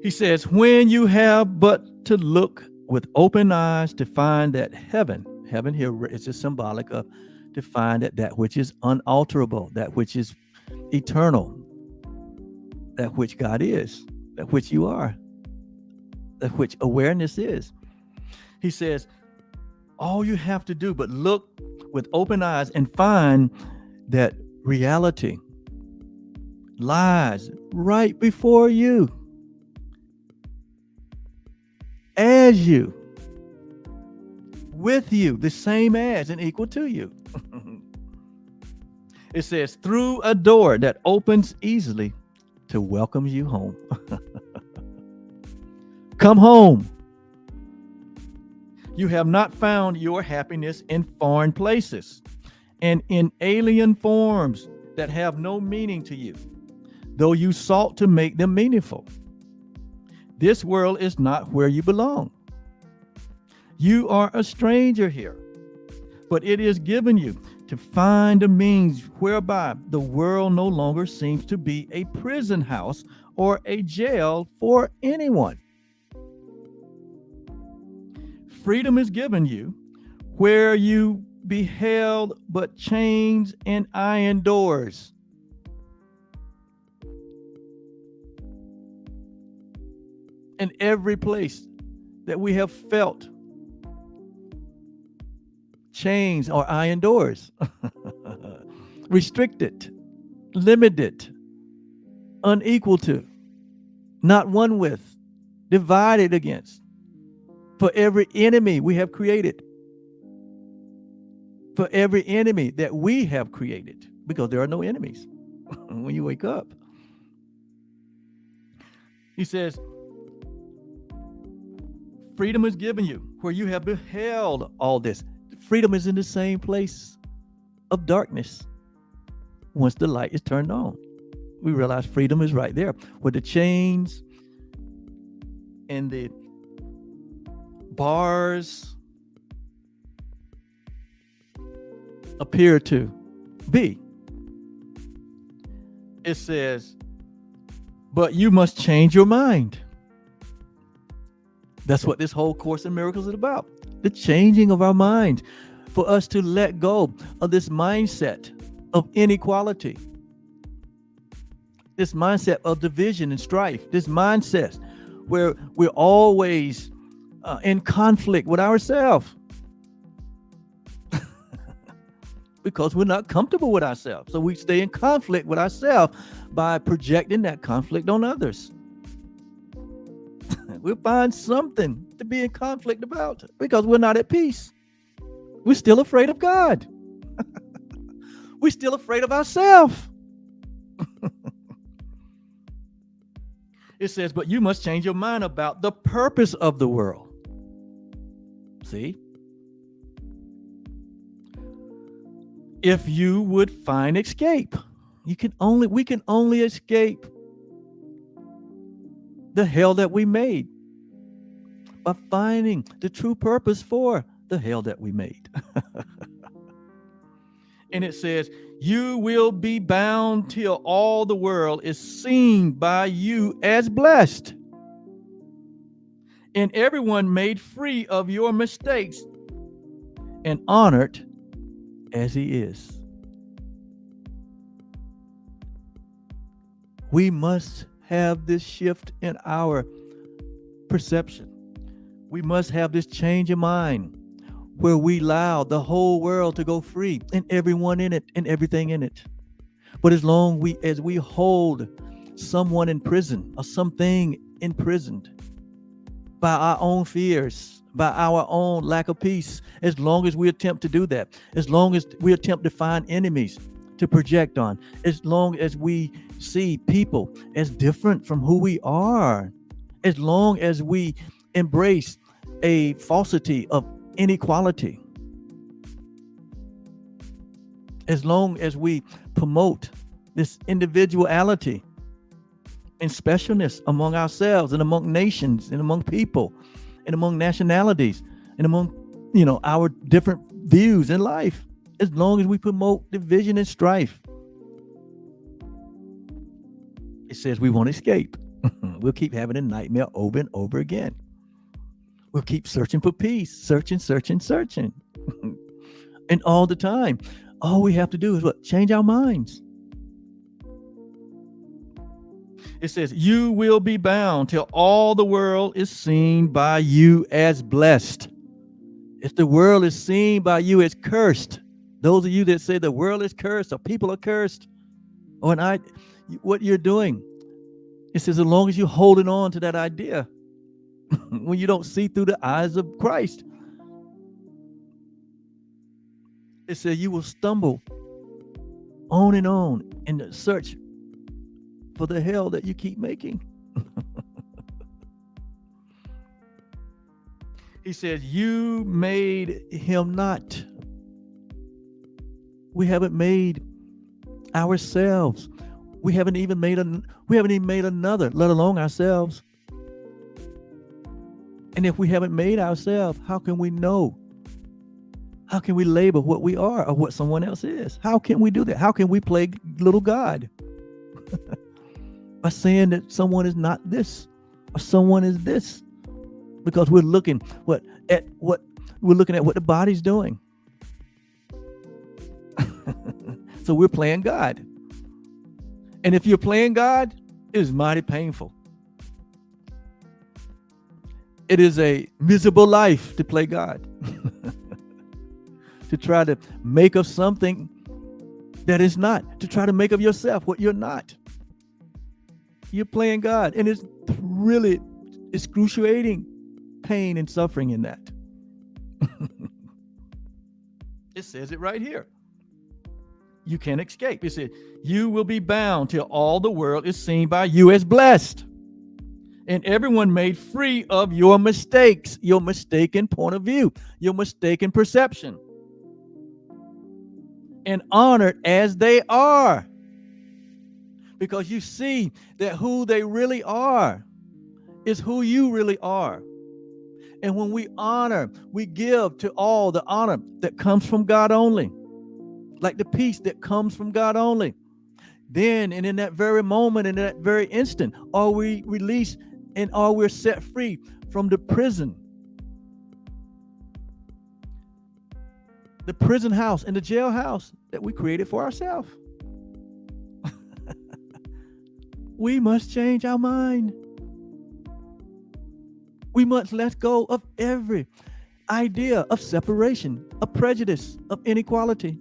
He says, when you have but to look with open eyes to find that heaven here is just symbolic of to find that which is unalterable, that which is eternal, that which God is, that which you are, that which awareness is. He says, all you have to do but look with open eyes and find that reality lies right before you, as you, with you, the same as and equal to you. It says, through a door that opens easily to welcome you home. Come home. You have not found your happiness in foreign places and in alien forms that have no meaning to you, though you sought to make them meaningful. This world is not where you belong. You are a stranger here, but it is given you to find a means whereby the world no longer seems to be a prison house or a jail for anyone. Freedom is given you where you beheld but chains and iron doors. In every place that we have felt chains or iron doors, restricted, limited, unequal to, not one with, divided against, for every enemy we have created, for every enemy that we have created, because there are no enemies when you wake up. He says, freedom is given you where you have beheld all this. Freedom is in the same place of darkness. Once the light is turned on, we realize freedom is right there, where the chains and the bars appear to be. It says, but you must change your mind. That's what this whole Course in Miracles is about. The changing of our mind, for us to let go of this mindset of inequality, this mindset of division and strife, this mindset where we're always in conflict with ourselves because we're not comfortable with ourselves. So we stay in conflict with ourselves by projecting that conflict on others. We'll find something to be in conflict about because we're not at peace. We're still afraid of God. We're still afraid of ourselves. It says, but you must change your mind about the purpose of the world. See? If you would find escape, we can only escape the hell that we made by finding the true purpose for the hell that we made. And it says, you will be bound till all the world is seen by you as blessed, and everyone made free of your mistakes and honored as he is. We must have this shift in our perception. We must have this change of mind where we allow the whole world to go free and everyone in it and everything in it. But as long as we hold someone in prison or something imprisoned by our own fears, by our own lack of peace, as long as we attempt to do that, as long as we attempt to find enemies to project on, as long as we see people as different from who we are, as long as we embrace a falsity of inequality, as long as we promote this individuality and specialness among ourselves and among nations and among people and among nationalities and among, our different views in life. As long as we promote division and strife, it says we won't escape. We'll keep having a nightmare over and over again. We'll keep searching for peace, searching. And all the time, all we have to do is what? Change our minds. It says, you will be bound till all the world is seen by you as blessed. If the world is seen by you as cursed, those of you that say the world is cursed or people are cursed, what you're doing, it says, as long as you're holding on to that idea, when you don't see through the eyes of Christ, it says you will stumble on and on in the search for the hell that you keep making. He says, you made him not. We haven't made ourselves. We haven't even made another, let alone ourselves. And if we haven't made ourselves, how can we know? How can we label what we are or what someone else is? How can we do that? How can we play little God? By saying that someone is not this or someone is this, because we're looking at what the body's doing. So we're playing God. And if you're playing God, it is mighty painful. It is a miserable life to play God. To try to make of something that is not, to try to make of yourself what you're not. You're playing God, and it's really excruciating pain and suffering in that. It says it right here. You can't escape. It says, you will be bound till all the world is seen by you as blessed, and everyone made free of your mistakes, your mistaken point of view, your mistaken perception, and honored as they are. Because you see that who they really are is who you really are. And when we honor, we give to all the honor that comes from God only, like the peace that comes from God only. Then, and in that very moment, in that very instant, are we released and are we set free from the prison house and the jailhouse that we created for ourselves. We must change our mind. We must let go of every idea of separation, of prejudice, of inequality.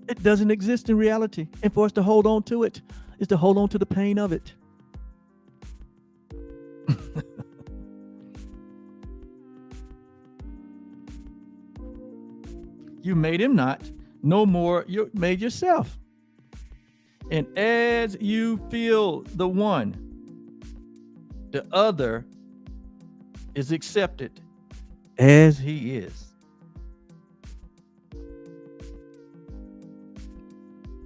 It doesn't exist in reality. And for us to hold on to it is to hold on to the pain of it. You made him not, no more you made yourself. And as you feel the one, the other is accepted as he is.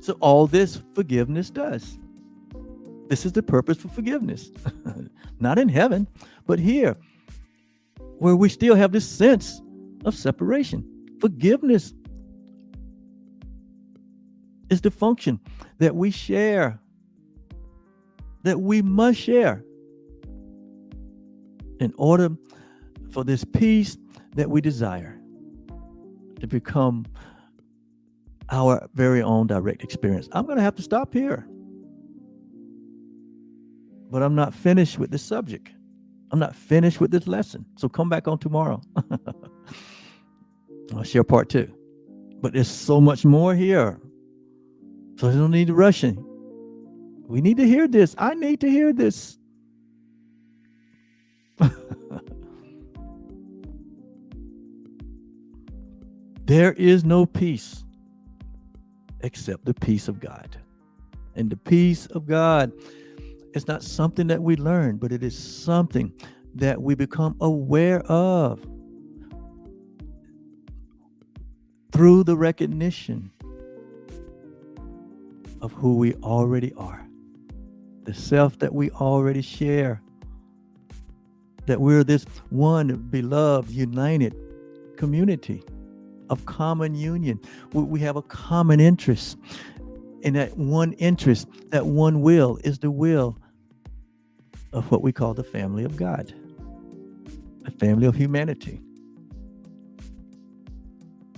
So all this forgiveness does. This is the purpose for forgiveness. Not in heaven, but here, where we still have this sense of separation. Forgiveness is the function that we share, that we must share in order for this peace that we desire to become our very own direct experience. I'm going to have to stop here. But I'm not finished with this subject. I'm not finished with this lesson. So come back on tomorrow. I'll share part 2. But there's so much more here. So there's no need to rush in. We need to hear this. I need to hear this. There is no peace except the peace of God. And the peace of God is not something that we learn, but it is something that we become aware of through the recognition of who we already are, the self that we already share, that we're this one beloved, united community of common union. We have a common interest. And that one interest, that one will, is the will of what we call the family of God, the family of humanity.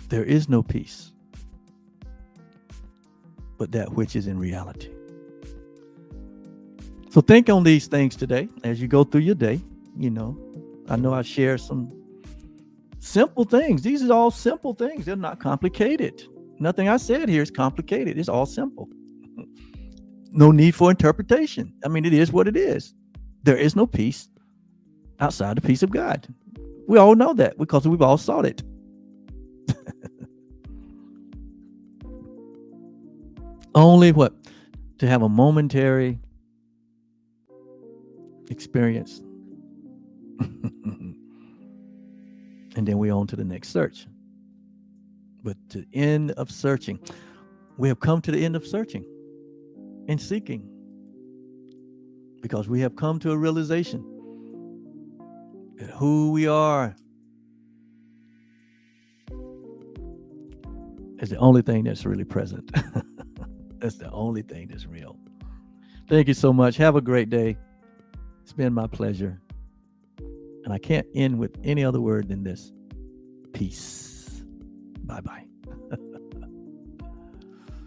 There is no peace but that which is in reality. So think on these things today as you go through your day. I know I share some simple things. These are all simple things. They're not complicated. Nothing I said here is complicated. It's all simple. No need for interpretation. I mean, it is what it is. There is no peace outside the peace of God. We all know that because we've all sought it. Only what? To have a momentary experience. And then we're on to the next search. But the end of searching, we have come to the end of searching and seeking, because we have come to a realization that who we are is the only thing that's really present. That's the only thing that's real. Thank you so much. Have a great day. It's been my pleasure. And I can't end with any other word than this. Peace. Bye-bye.